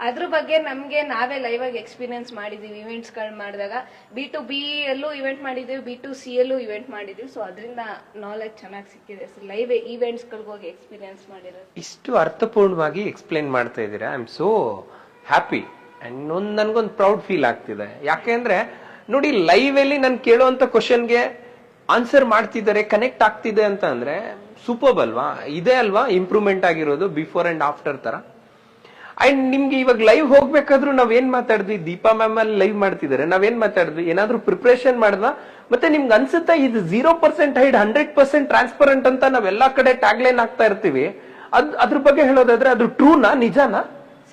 ಅದ್ರ ಬಗ್ಗೆ ನಮ್ಗೆ ನಾವೇ ಲೈವ್ ಆಗಿ ಎಕ್ಸ್ಪೀರಿಯನ್ಸ್ ಮಾಡಿದೀವಿ. ಇವೆಂಟ್ಸ್ ಗಳು ಮಾಡಿದಾಗ B2B ಅಲ್ಲೂ ಇವೆಂಟ್ ಮಾಡಿದೀವಿ, B2C ಅಲ್ಲೂ ಇವೆಂಟ್ ಮಾಡಿದೀವಿ. ಸೊ ಅದರಿಂದ ನಾಲೆಜ್ ಚೆನ್ನಾಗಿ ಸಿಕ್ಕಿದೆ ಸರ್, ಲೈವ್ ಇವೆಂಟ್ಸ್ ಗಳಿಗೆ ಹೋಗಿ ಎಕ್ಸ್ಪೀರಿಯನ್ಸ್ ಮಾಡಿರೋದು. ಇಷ್ಟು ಅರ್ಥಪೂರ್ಣವಾಗಿ ಎಕ್ಸ್ಪ್ಲೇನ್ ಮಾಡ್ತಾ ಇದ್ದೀರಾ. I am so happy and ನನ್ಗೊಂದು ಪ್ರೌಡ್ ಫೀಲ್ ಆಗ್ತಿದೆ. ಯಾಕೆಂದ್ರೆ ನೋಡಿ, ಲೈವ್ ಅಲ್ಲಿ ನಾನು ಕೇಳುವಂತ ಕ್ವಶನ್ಗೆ ಆನ್ಸರ್ ಮಾಡ್ತಿದ್ದಾರೆ, ಕನೆಕ್ಟ್ ಆಗ್ತಿದೆ ಅಂತ ಅಂದ್ರೆ ಸೂಪರ್ ಅಲ್ವಾ? ಇದೇ ಅಲ್ವಾ ಇಂಪ್ರೂವ್ಮೆಂಟ್ ಆಗಿರೋದು ಬಿಫೋರ್ ಅಂಡ್ ಆಫ್ಟರ್ ತರ. ಅಂಡ್ ನಿಮ್ಗೆ ಇವಾಗ ಲೈವ್ ಹೋಗ್ಬೇಕಾದ್ರೂ ನಾವೇನ್ ಮಾತಾಡಿದ್ವಿ, ದೀಪಾ ಮ್ಯಾಮ್ ಅಲ್ಲಿ ಲೈವ್ ಮಾಡ್ತಿದ್ದಾರೆ, ನಾವೇನ್ ಮಾತಾಡಿದ್ವಿ, ಏನಾದ್ರೂ ಪ್ರಿಪರೇಷನ್ ಮಾಡಿದ್ವಾ? ಮತ್ತೆ ನಿಮ್ಗೆ ಅನ್ಸುತ್ತಾ ಇದು 0% ಹೈಡ್ 100% ಟ್ರಾನ್ಸ್ಪರೆಂಟ್ ಅಂತ ನಾವೆಲ್ಲಾ ಕಡೆ ಟ್ಯಾಗ್ ಲೈನ್ ಆಗ್ತಾ ಇರ್ತೀವಿ. ಅದ್ರ ಬಗ್ಗೆ ಹೇಳೋದಾದ್ರೆ ಅದು ಟ್ರೂನಾ, ನಿಜಾನಾ?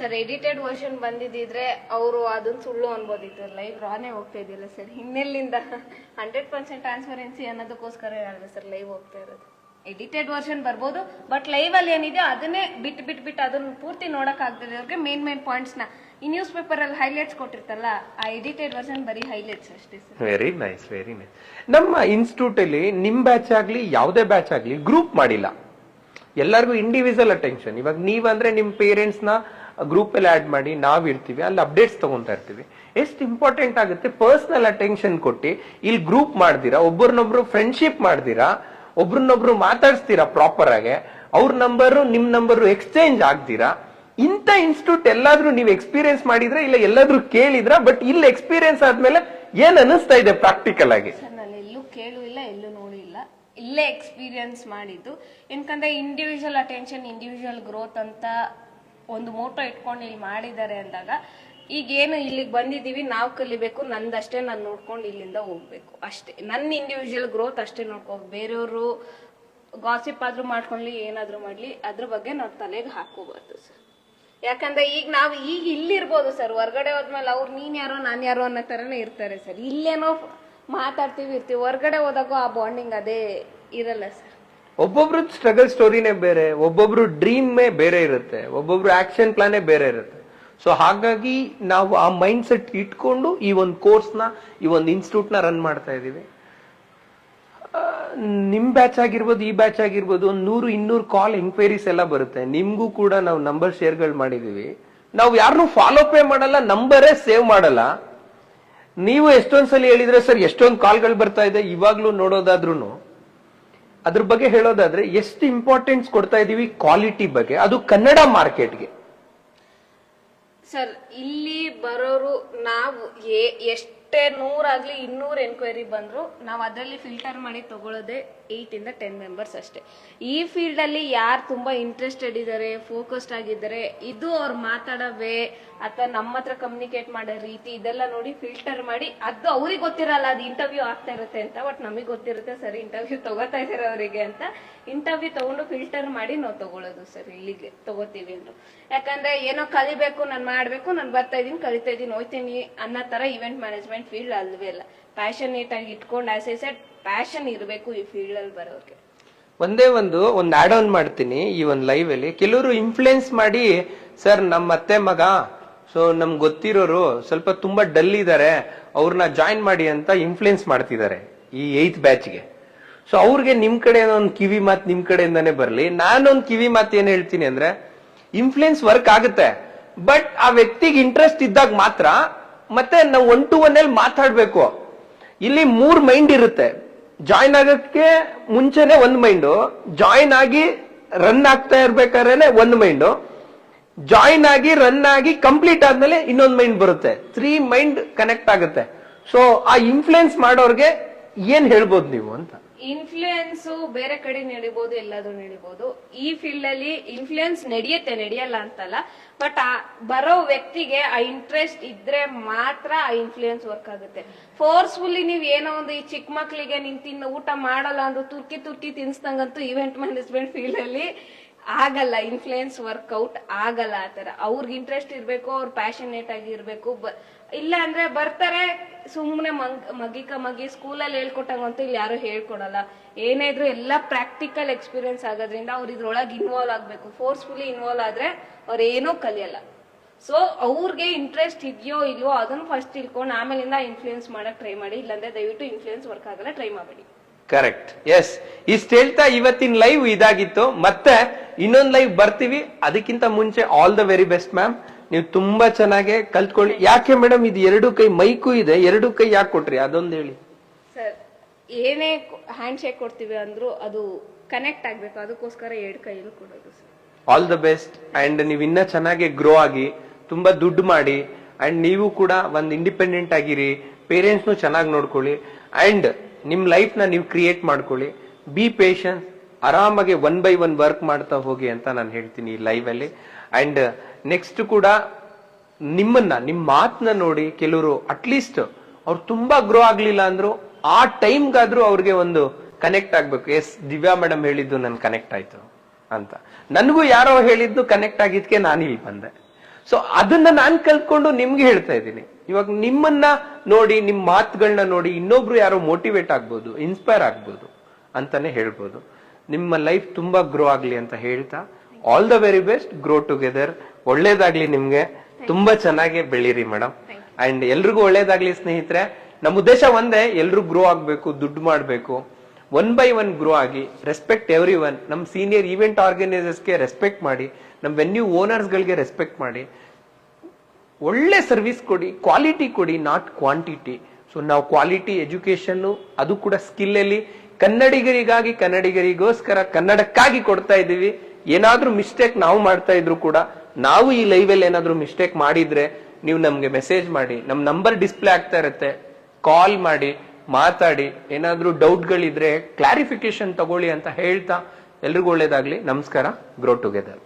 ಸರ್ ಎಡಿಟೆಡ್ ವರ್ಷನ್ ಬಂದಿದ್ರೆ ಅವರು ಅದನ್ನ ಸುಳ್ಳು ಅನ್ಬೋದಿತ್ತು. ಲೈವ್ ರಾನೇ ಹೋಗ್ತಾ ಇದೆಯಲ್ಲ ಸರ್, ಹಿನ್ನೆಲ್ಲಿಂದ 100% ಟ್ರಾನ್ಸ್ಪರೆನ್ಸಿ ಅನ್ನೋದಕ್ಕೋಸ್ಕರ ಹೇಳಿದೆ ಸರ್ ಲೈವ್ ಹೋಗ್ತಾ ಇರೋದು. ಎಡಿಟೆಡ್ ವರ್ಷನ್ ಬರ್ಬೋದು, ಬಟ್ ಲೈವ್ ಅಲ್ಲಿ ಏನಿದೆ ಅದನ್ನೇ ಬಿಟ್ಟು ಅದನ್ನ ಪೂರ್ತಿ ನೋಡಕ್ ಆಗ್ತದೆ ಅವ್ರಿಗೆ. ಮೇನ್ ಪಾಯಿಂಟ್ಸ್ ನ ಈ ನ್ಯೂಸ್ ಪೇಪರ್ ಅಲ್ಲಿ ಹೈಲೈಟ್ಸ್ ಕೊಟ್ಟಿರ್ತಲ್ಲ, ಆ ಎಡಿಟೆಡ್ ವರ್ಷನ್ ಬರೀ ಹೈಲೈಟ್ಸ್ ಅಷ್ಟೇ sir. Very nice, very nice. ನಮ್ಮ ಇನ್ಸ್ಟಿಟ್ಯೂಟ್ ಅಲ್ಲಿ ನಿಮ್ ಬ್ಯಾಚ್ ಆಗ್ಲಿ ಯಾವುದೇ ಬ್ಯಾಚ್ ಆಗ್ಲಿ ಗ್ರೂಪ್ ಮಾಡಿಲ್ಲ, ಎಲ್ಲರಿಗೂ ಇಂಡಿವಿಜುವಲ್ ಅಟೆನ್ಷನ್. ಇವಾಗ ನೀವಂದ್ರೆ ನಿಮ್ ಪೇರೆಂಟ್ಸ್ ನ ಗ್ರೂಪ್ ಅಲ್ಲಿ ಆಡ್ ಮಾಡಿ ನಾವ್ ಇರ್ತೀವಿ, ಅಲ್ಲಿ ಅಪ್ಡೇಟ್ಸ್ ತಗೊಂತಾ ಇರ್ತೀವಿ. ಎಷ್ಟು ಇಂಪಾರ್ಟೆಂಟ್ ಆಗುತ್ತೆ ಪರ್ಸನಲ್ ಅಟೆನ್ಷನ್ ಕೊಟ್ಟು ಇಲ್ಲಿ ಗ್ರೂಪ್ ಮಾಡ್ದಿರಾ, ಒಬ್ಬರನ್ನೊಬ್ರು ಫ್ರೆಂಡ್ಶಿಪ್ ಮಾಡ್ದಿರಾ, ಒಬ್ರನ್ನೊಬ್ರು ಮಾತಾಡ್ಸ್ತೀರಾ ಪ್ರಾಪರ್ ಆಗಿ, ಅವ್ರ ನಂಬರು ನಿಮ್ ನಂಬರು ಎಕ್ಸ್ಚೇಂಜ್ ಆಗ್ತೀರಾ. ಇಂಥ ಇನ್ಸ್ಟಿಟ್ಯೂಟ್ ಎಲ್ಲಾದ್ರೂ ನೀವು ಎಕ್ಸ್ಪೀರಿಯನ್ಸ್ ಮಾಡಿದ್ರೆ ಇಲ್ಲ ಎಲ್ಲಾದ್ರೂ ಕೇಳಿದ್ರ? ಬಟ್ ಇಲ್ಲಿ ಎಕ್ಸ್ಪೀರಿಯನ್ಸ್ ಆದ್ಮೇಲೆ ಏನ್ ಅನಿಸ್ತಾ ಇದೆ ಪ್ರಾಕ್ಟಿಕಲ್ ಆಗಿ? ನಾನು ಎಲ್ಲೂ ಕೇಳು ಇಲ್ಲ, ಎಲ್ಲೂ ನೋಡಿಲ್ಲ, ಇಲ್ಲೇ ಎಕ್ಸ್ಪೀರಿಯನ್ಸ್ ಮಾಡಿದ್ದು. ಯಾಕಂದ್ರೆ ಇಂಡಿವಿಜುವಲ್ ಅಟೆನ್ಷನ್, ಇಂಡಿವಿಜುವಲ್ ಗ್ರೋತ್ ಅಂತ ಒಂದು ಮೋಟೋ ಇಟ್ಕೊಂಡು ಇಲ್ಲಿ ಮಾಡಿದ್ದಾರೆ ಅಂದಾಗ, ಈಗೇನು ಇಲ್ಲಿಗೆ ಬಂದಿದೀವಿ ನಾವು ಕಲಿಬೇಕು, ನಂದಷ್ಟೇ ನಾನು ನೋಡ್ಕೊಂಡು ಇಲ್ಲಿಂದ ಹೋಗ್ಬೇಕು ಅಷ್ಟೇ. ನನ್ನ ಇಂಡಿವಿಜುವಲ್ ಗ್ರೋತ್ ಅಷ್ಟೇ ನೋಡ್ಕೋಬೇಕು. ಬೇರೆಯವರು ಗಾಸಿಪ್ ಆದ್ರೂ ಮಾಡ್ಕೊಳ್ಳಿ, ಏನಾದ್ರೂ ಮಾಡ್ಲಿ, ಅದ್ರ ಬಗ್ಗೆ ನಾವು ತಲೆಗೆ ಹಾಕೋಬಾರ್ದು ಸರ್. ಯಾಕಂದ್ರೆ ಈಗ ಇಲ್ಲಿರ್ಬೋದು ಸರ್, ಹೊರ್ಗಡೆ ಹೋದ್ಮೇಲೆ ಅವ್ರು ನೀನ್ ಯಾರೋ ನಾನ್ ಯಾರೋ ಅನ್ನೋ ತರನೇ ಇರ್ತಾರೆ ಸರ್. ಇಲ್ಲೇನೋ ಮಾತಾಡ್ತೀವಿ ಇರ್ತೀವಿ, ಹೊರ್ಗಡೆ ಹೋದಾಗ ಆ ಬಾಂಡಿಂಗ್ ಅದೇ ಇರಲ್ಲ ಸರ್. ಒಬ್ಬೊಬ್ರು ಸ್ಟ್ರಗಲ್ ಸ್ಟೋರಿನೇ ಬೇರೆ, ಒಬ್ಬೊಬ್ರು ಡ್ರೀಮೇ ಬೇರೆ ಇರುತ್ತೆ, ಒಬ್ಬೊಬ್ರು ಆಕ್ಷನ್ ಪ್ಲಾನೇ ಬೇರೆ ಇರುತ್ತೆ. ಸೊ ಹಾಗಾಗಿ ನಾವು ಆ ಮೈಂಡ್ ಸೆಟ್ ಇಟ್ಕೊಂಡು ಈ ಒಂದು ಕೋರ್ಸ್ ನ, ಈ ಒಂದು ಇನ್ಸ್ಟಿಟ್ಯೂಟ್ ನ ರನ್ ಮಾಡ್ತಾ ಇದೀವಿ. ನಿಮ್ ಬ್ಯಾಚ್ ಆಗಿರ್ಬೋದು, ಈ ಬ್ಯಾಚ್ ಆಗಿರ್ಬೋದು, 100-200 ಕಾಲ್ ಎಂಕ್ವೈರೀಸ್ ಎಲ್ಲ ಬರುತ್ತೆ. ನಿಮ್ಗೂ ಕೂಡ ನಾವು ನಂಬರ್ ಶೇರ್ಗಳು ಮಾಡಿದೀವಿ. ನಾವು ಯಾರನ್ನೂ ಫಾಲೋ ಪೇ ಮಾಡಲ್ಲ, ನಂಬರೇ ಸೇವ್ ಮಾಡಲ್ಲ. ನೀವು ಎಷ್ಟೊಂದ್ಸಲಿ ಹೇಳಿದ್ರೆ ಸರ್ ಎಷ್ಟೊಂದು ಕಾಲ್ಗಳು ಬರ್ತಾ ಇದೆ, ಇವಾಗ್ಲೂ ನೋಡೋದಾದ್ರೂ ಅದ್ರ ಬಗ್ಗೆ ಹೇಳೋದಾದ್ರೆ ಎಷ್ಟು ಇಂಪಾರ್ಟೆನ್ಸ್ ಕೊಡ್ತಾ ಇದೀವಿ ಕ್ವಾಲಿಟಿ ಬಗ್ಗೆ, ಅದು ಕನ್ನಡ ಮಾರ್ಕೆಟ್ಗೆ. ಸರ್ ಇಲ್ಲಿ ಬರೋರು ನಾವು ಎಷ್ಟೇ 100 ಆಗ್ಲಿ 200 ಎನ್ಕ್ವೈರಿ ಬಂದ್ರು ನಾವು ಅದರಲ್ಲಿ ಫಿಲ್ಟರ್ ಮಾಡಿ ತಗೊಳ್ಳೋದೆ 8 ಇಂದ 10 ಮೆಂಬರ್ಸ್ ಅಷ್ಟೇ. ಈ ಫೀಲ್ಡ್ ಅಲ್ಲಿ ಯಾರು ತುಂಬಾ ಇಂಟ್ರೆಸ್ಟೆಡ್ ಇದಾರೆ, ಫೋಕಸ್ಡ್ ಆಗಿದ್ದಾರೆ, ಇದು ಅವ್ರು ಮಾತಾಡೋ ವೇ ಅಥವಾ ನಮ್ಮ ಹತ್ರ ಕಮ್ಯುನಿಕೇಟ್ ಮಾಡೋ ರೀತಿ ಇದೆಲ್ಲ ನೋಡಿ ಫಿಲ್ಟರ್ ಮಾಡಿ, ಅದು ಅವ್ರಿಗೆ ಗೊತ್ತಿರಲ್ಲ ಅದು ಇಂಟರ್ವ್ಯೂ ಆಗ್ತಾ ಇರುತ್ತೆ ಅಂತ, ಬಟ್ ನಮಗೆ ಗೊತ್ತಿರುತ್ತೆ ಸರ್ ಇಂಟರ್ವ್ಯೂ ತಗೋತಾ ಇದಾರೆ ಅವರಿಗೆ ಅಂತ. ಇಂಟರ್ವ್ಯೂ ತಗೊಂಡು ಫಿಲ್ಟರ್ ಮಾಡಿ ನಾವು ತಗೊಳ್ಳೋದು ಸರ್, ಇಲ್ಲಿಗೆ ತಗೋತೀವಿ ಅಂದ್ರು. ಯಾಕಂದ್ರೆ ಏನೋ ಕಲಿಬೇಕು, ನಾನು ಮಾಡ್ಬೇಕು, ನಾನು ಬರ್ತಾ ಇದೀನಿ, ಕಲಿತಾ ಇದೀನಿ, ಹೋಯ್ತೀನಿ ಅನ್ನೋ ತರ ಇವೆಂಟ್ ಮ್ಯಾನೇಜ್ಮೆಂಟ್ ಫೀಲ್ಡ್ ಅಲ್ವೇ ಅಲ್ಲ. ಪ್ಯಾಷನೇಟ್ ಆಗಿ ಇಟ್ಕೊಂಡು, ಆಸ್ ಐ ಸೆಡ್, ಪ್ಯಾಷನ್ ಇರಬೇಕು ಈ ಫೀಲ್ಡ್ ಅಲ್ಲಿ ಬರೋರಿಗೆ. ಒಂದೇ ಒಂದು ಆಡ್ ಆನ್ ಮಾಡ್ತೀನಿ ಈ ಒಂದು ಲೈವ್ ಅಲ್ಲಿ. ಕೆಲವರು ಇನ್ಫ್ಲುಯೆನ್ಸ್ ಮಾಡಿ, ಸರ್ ನಮ್ಮ ಅತ್ತೆ ಮಗ, ಸೊ ನಮ್ಗೆ ಗೊತ್ತಿರೋರು ಸ್ವಲ್ಪ ತುಂಬಾ ಡಲ್ ಇದಾರೆ, ಅವ್ರನ್ನ ಜಾಯಿನ್ ಮಾಡಿ ಅಂತ ಇನ್ಫ್ಲುಯೆನ್ಸ್ ಮಾಡ್ತಿದ್ದಾರೆ ಈ 8th ಬ್ಯಾಚ್ಗೆ. ಸೊ ಅವ್ರಿಗೆ ನಿಮ್ ಕಡೆ ಒಂದು ಕಿವಿ ಮಾತು ನಿಮ್ ಕಡೆಯಿಂದಾನೇ ಬರ್ಲಿ. ನಾನೊಂದು ಕಿವಿ ಮಾತು ಏನ್ ಹೇಳ್ತೀನಿ ಅಂದ್ರೆ, ಇನ್ಫ್ಲುಯೆನ್ಸ್ ವರ್ಕ್ ಆಗುತ್ತೆ, ಬಟ್ ಆ ವ್ಯಕ್ತಿಗೆ ಇಂಟ್ರೆಸ್ಟ್ ಇದ್ದಾಗ ಮಾತ್ರ. ಮತ್ತೆ ನಾವು 1 to 1 ಅಲ್ಲಿ ಮಾತಾಡ್ಬೇಕು. ಇಲ್ಲಿ 3 ಮೈಂಡ್ ಇರುತ್ತೆ. ಜಾಯಿನ್ ಆಗಕ್ಕೆ ಮುಂಚೆನೆ ಒಂದು ಮೈಂಡು, ಜಾಯಿನ್ ಆಗಿ ರನ್ ಆಗ್ತಾ ಇರ್ಬೇಕಾದ್ರೆ ಒಂದು ಮೈಂಡು, ಜಾಯಿನ್ ಆಗಿ ರನ್ ಆಗಿ ಕಂಪ್ಲೀಟ್ ಆದ್ಮೇಲೆ ಇನ್ನೊಂದು ಮೈಂಡ್ ಬರುತ್ತೆ. 3 ಮೈಂಡ್ ಕನೆಕ್ಟ್ ಆಗುತ್ತೆ. ಸೊ ಆ ಇನ್ಫ್ಲುಯೆನ್ಸ್ ಮಾಡೋರ್ಗೆ ಏನ್ ಹೇಳ್ಬೋದು ನೀವು ಅಂತ? ಇನ್ಫ್ಲೂಯೆನ್ಸ್ ಬೇರೆ ಕಡೆ ನಡಿಬಹುದು, ಎಲ್ಲಾದ್ರೂ ನಡಿಬಹುದು. ಈ ಫೀಲ್ಡ್ ಅಲ್ಲಿ ಇನ್ಫ್ಲೂಯೆನ್ಸ್ ನಡೆಯಲ್ಲ ಅಂತಲ್ಲ, ಬಟ್ ಆ ಬರೋ ವ್ಯಕ್ತಿಗೆ ಆ ಇಂಟ್ರೆಸ್ಟ್ ಇದ್ರೆ ಮಾತ್ರ ಆ ಇನ್ಫ್ಲೂಯೆನ್ಸ್ ವರ್ಕ್ ಆಗುತ್ತೆ. ಫೋರ್ಸ್ಫುಲ್ಲಿ ನೀವ್ ಏನೋ ಒಂದು ಈ ಚಿಕ್ಕ ಮಕ್ಳಿಗೆ ನಿಂತಿನ ಊಟ ಮಾಡಲ್ಲ ಅಂದು ತುರ್ಕಿ ತಿನ್ಸ್ದಂಗಂತೂ ಇವೆಂಟ್ ಮ್ಯಾನೇಜ್ಮೆಂಟ್ ಫೀಲ್ಡ್ ಅಲ್ಲಿ ಆಗಲ್ಲ. ಇನ್ಫ್ಲೂಯೆನ್ಸ್ ವರ್ಕ್ಔಟ್ ಆಗಲ್ಲ. ಆತರ ಅವ್ರಿಗೆ ಇಂಟ್ರೆಸ್ಟ್ ಇರ್ಬೇಕು, ಅವ್ರ ಪ್ಯಾಷನೇಟ್ ಆಗಿ ಇರ್ಬೇಕು. ಇಲ್ಲ ಅಂದ್ರೆ ಬರ್ತಾರೆ ಸುಮ್ನೆ ಮಗಿ ಸ್ಕೂಲಲ್ಲಿ ಹೇಳ್ಕೊಟ್ಟಂಗಂತೂ ಇಲ್ಲಿ ಯಾರು ಹೇಳ್ಕೊಡಲ್ಲ. ಏನೇ ಇದ್ರು ಎಲ್ಲ ಪ್ರಾಕ್ಟಿಕಲ್ ಎಕ್ಸ್ಪೀರಿಯನ್ಸ್ ಆಗೋದ್ರಿಂದ ಅವ್ರು ಇದ್ರೊಳಗೆ ಇನ್ವಾಲ್ವ್ ಆಗ್ಬೇಕು. ಫೋರ್ಸ್ಫುಲಿ ಇನ್ವಾಲ್ವ್ ಆದ್ರೆ ಅವ್ರ ಏನೂ ಕಲಿಯಲ್ಲ. ಸೊ ಅವ್ರಿಗೆ ಇಂಟ್ರೆಸ್ಟ್ ಇದೆಯೋ ಇಲ್ವೋ ಅದನ್ನ ಫಸ್ಟ್ ತಿಳ್ಕೊಂಡು ಆಮೇಲಿಂದ ಇನ್ಫ್ಲೂಯೆನ್ಸ್ ಮಾಡಕ್ ಟ್ರೈ ಮಾಡಿ. ಇಲ್ಲಾಂದ್ರೆ ದಯವಿಟ್ಟು ಇನ್ಫ್ಲೂಯೆನ್ಸ್ ವರ್ಕ್ ಆಗಲ್ಲ, ಟ್ರೈ ಮಾಡಬೇಡಿ. ಕರೆಕ್ಟ್. ಎಸ್, ಇಷ್ಟ ಹೇಳ್ತಾ ಇವತ್ತಿನ ಲೈವ್ ಇದಾಗಿತ್ತು. ಮತ್ತೆ ಇನ್ನೊಂದು ಲೈವ್ ಬರ್ತೀವಿ. ಅದಕ್ಕಿಂತ ಮುಂಚೆ all the very best ma'am. ನೀವು ತುಂಬಾ ಚೆನ್ನಾಗಿ ಕಲ್ತ್ಕೊಳ್ಳಿ. ಯಾಕೆ ಮೇಡಮ್ ಇದು 2 ಕೈ ಮೈಕು ಇದೆ, 2 ಕೈ ಯಾಕೆ ಕೊಟ್ರಿ ಅದೊಂದು ಹೇಳಿ. ಸರ್, ಏನೇ ಹ್ಯಾಂಡ್ ಶೇಕ್ ಕೊಡ್ತೀವಿ ಅಂದ್ರೂ ಅದು ಕನೆಕ್ಟ್ ಆಗ್ಬೇಕು, ಅದಕ್ಕೋಸ್ಕರ 2 ಕೈಯಲ್ಲೂ ಕೊಡೋದು sir. All the best. And ನೀವು ಇನ್ನ ಚೆನ್ನಾಗಿ ಗ್ರೋ ಆಗಿ ತುಂಬಾ ದುಡ್ಡು ಮಾಡಿ, ಅಂಡ್ ನೀವು ಕೂಡ ಒಂದು ಇಂಡಿಪೆಂಡೆಂಟ್ ಆಗಿರಿ, ಪೇರೆಂಟ್ಸ್ನು ಚೆನ್ನಾಗಿ ನೋಡ್ಕೊಳ್ಳಿ, ಅಂಡ್ ನಿಮ್ ಲೈಫ್ ನ ನೀವು ಕ್ರಿಯೇಟ್ ಮಾಡ್ಕೊಳ್ಳಿ. ಬಿ ಪೇಷನ್ಸ್, ಆರಾಮಾಗಿ 1 by 1 ವರ್ಕ್ ಮಾಡ್ತಾ ಹೋಗಿ ಅಂತ ನಾನು ಹೇಳ್ತೀನಿ ಈ ಲೈವ್ ಅಲ್ಲಿ. ಅಂಡ್ ನೆಕ್ಸ್ಟ್ ಕೂಡ ನಿಮ್ ಮಾತನ್ನ ನೋಡಿ ಕೆಲವರು ಅಟ್ಲೀಸ್ಟ್ ಅವ್ರು ತುಂಬಾ ಗ್ರೋ ಆಗ್ಲಿಲ್ಲ ಅಂದ್ರು ಆ ಟೈಮ್ಗಾದ್ರೂ ಅವ್ರಿಗೆ ಒಂದು ಕನೆಕ್ಟ್ ಆಗ್ಬೇಕು. ಎಸ್, ದಿವ್ಯಾ ಮೇಡಮ್ ಹೇಳಿದ್ದು ನನ್ ಕನೆಕ್ಟ್ ಆಯ್ತು ಅಂತ. ನನಗೂ ಯಾರೋ ಹೇಳಿದ್ದು ಕನೆಕ್ಟ್ ಆಗಿದ್ಕೆ ನಾನು ಇಲ್ಲಿ ಬಂದೆ. ಸೊ ಅದನ್ನ ನಾನು ಕಲ್ತ್ಕೊಂಡು ನಿಮ್ಗೆ ಹೇಳ್ತಾ ಇದ್ದೀನಿ. ಇವಾಗ ನಿಮ್ಮನ್ನ ನೋಡಿ, ನಿಮ್ ಮಾತುಗಳನ್ನ ನೋಡಿ ಇನ್ನೊಬ್ರು ಯಾರೋ ಮೋಟಿವೇಟ್ ಆಗ್ಬೋದು, ಇನ್ಸ್ಪೈರ್ ಆಗ್ಬೋದು ಅಂತಾನೆ ಹೇಳ್ಬೋದು. ನಿಮ್ಮ ಲೈಫ್ ತುಂಬಾ ಗ್ರೋ ಆಗ್ಲಿ ಅಂತ ಹೇಳ್ತಾ all the very best. Grow together. ಒಳ್ಳೇದಾಗ್ಲಿ ನಿಮ್ಗೆ, ತುಂಬಾ ಚೆನ್ನಾಗಿ ಬೆಳೀರಿ ಮೇಡಮ್. ಅಂಡ್ ಎಲ್ರಿಗೂ ಒಳ್ಳೇದಾಗ್ಲಿ ಸ್ನೇಹಿತರೆ. ನಮ್ಮ ಉದ್ದೇಶ ಒಂದೇ, ಎಲ್ರು ಗ್ರೋ ಆಗ್ಬೇಕು, ದುಡ್ಡು ಮಾಡ್ಬೇಕು. 1 by 1 ಗ್ರೋ ಆಗಿ, ರೆಸ್ಪೆಕ್ಟ್ ಎವ್ರಿ ಒನ್. ನಮ್ ಸೀನಿಯರ್ ಈವೆಂಟ್ ಆರ್ಗನೈಸರ್ಸ್ಗೆ ರೆಸ್ಪೆಕ್ಟ್ ಮಾಡಿ, ನಮ್ ವೆನ್ಯೂ ಓನರ್ಸ್ ಗಳಿಗೆ ರೆಸ್ಪೆಕ್ಟ್ ಮಾಡಿ, ಒಳ್ಳೆ ಸರ್ವಿಸ್ ಕೊಡಿ, ಕ್ವಾಲಿಟಿ ಕೊಡಿ, ನಾಟ್ ಕ್ವಾಂಟಿಟಿ. ಸೊ ನಾವು ಕ್ವಾಲಿಟಿ ಎಜುಕೇಶನ್, ಅದು ಕೂಡ ಸ್ಕಿಲ್ ಅಲ್ಲಿ ಕನ್ನಡಿಗರಿಗಾಗಿ, ಕನ್ನಡಿಗರಿಗೋಸ್ಕರ, ಕನ್ನಡಕ್ಕಾಗಿ ಕೊಡ್ತಾ ಇದೀವಿ. ಏನಾದ್ರೂ ಮಿಸ್ಟೇಕ್ ನಾವು ಮಾಡ್ತಾ ಇದ್ರು ಕೂಡ, ನಾವು ಈ ಲೈವ್ ಅಲ್ಲಿ ಏನಾದ್ರೂ ಮಿಸ್ಟೇಕ್ ಮಾಡಿದ್ರೆ ನೀವು ನಮ್ಗೆ ಮೆಸೇಜ್ ಮಾಡಿ, ನಮ್ ನಂಬರ್ ಡಿಸ್ಪ್ಲೇ ಆಗ್ತಾ ಇರುತ್ತೆ, ಕಾಲ್ ಮಾಡಿ, ಮಾತಾಡಿ. ಏನಾದ್ರೂ ಡೌಟ್ಗಳಿದ್ರೆ ಕ್ಲಾರಿಫಿಕೇಶನ್ ತಗೊಳ್ಳಿ ಅಂತ ಹೇಳ್ತಾ ಎಲ್ರಿಗೂ ಒಳ್ಳೇದಾಗ್ಲಿ. ನಮಸ್ಕಾರ. Grow together.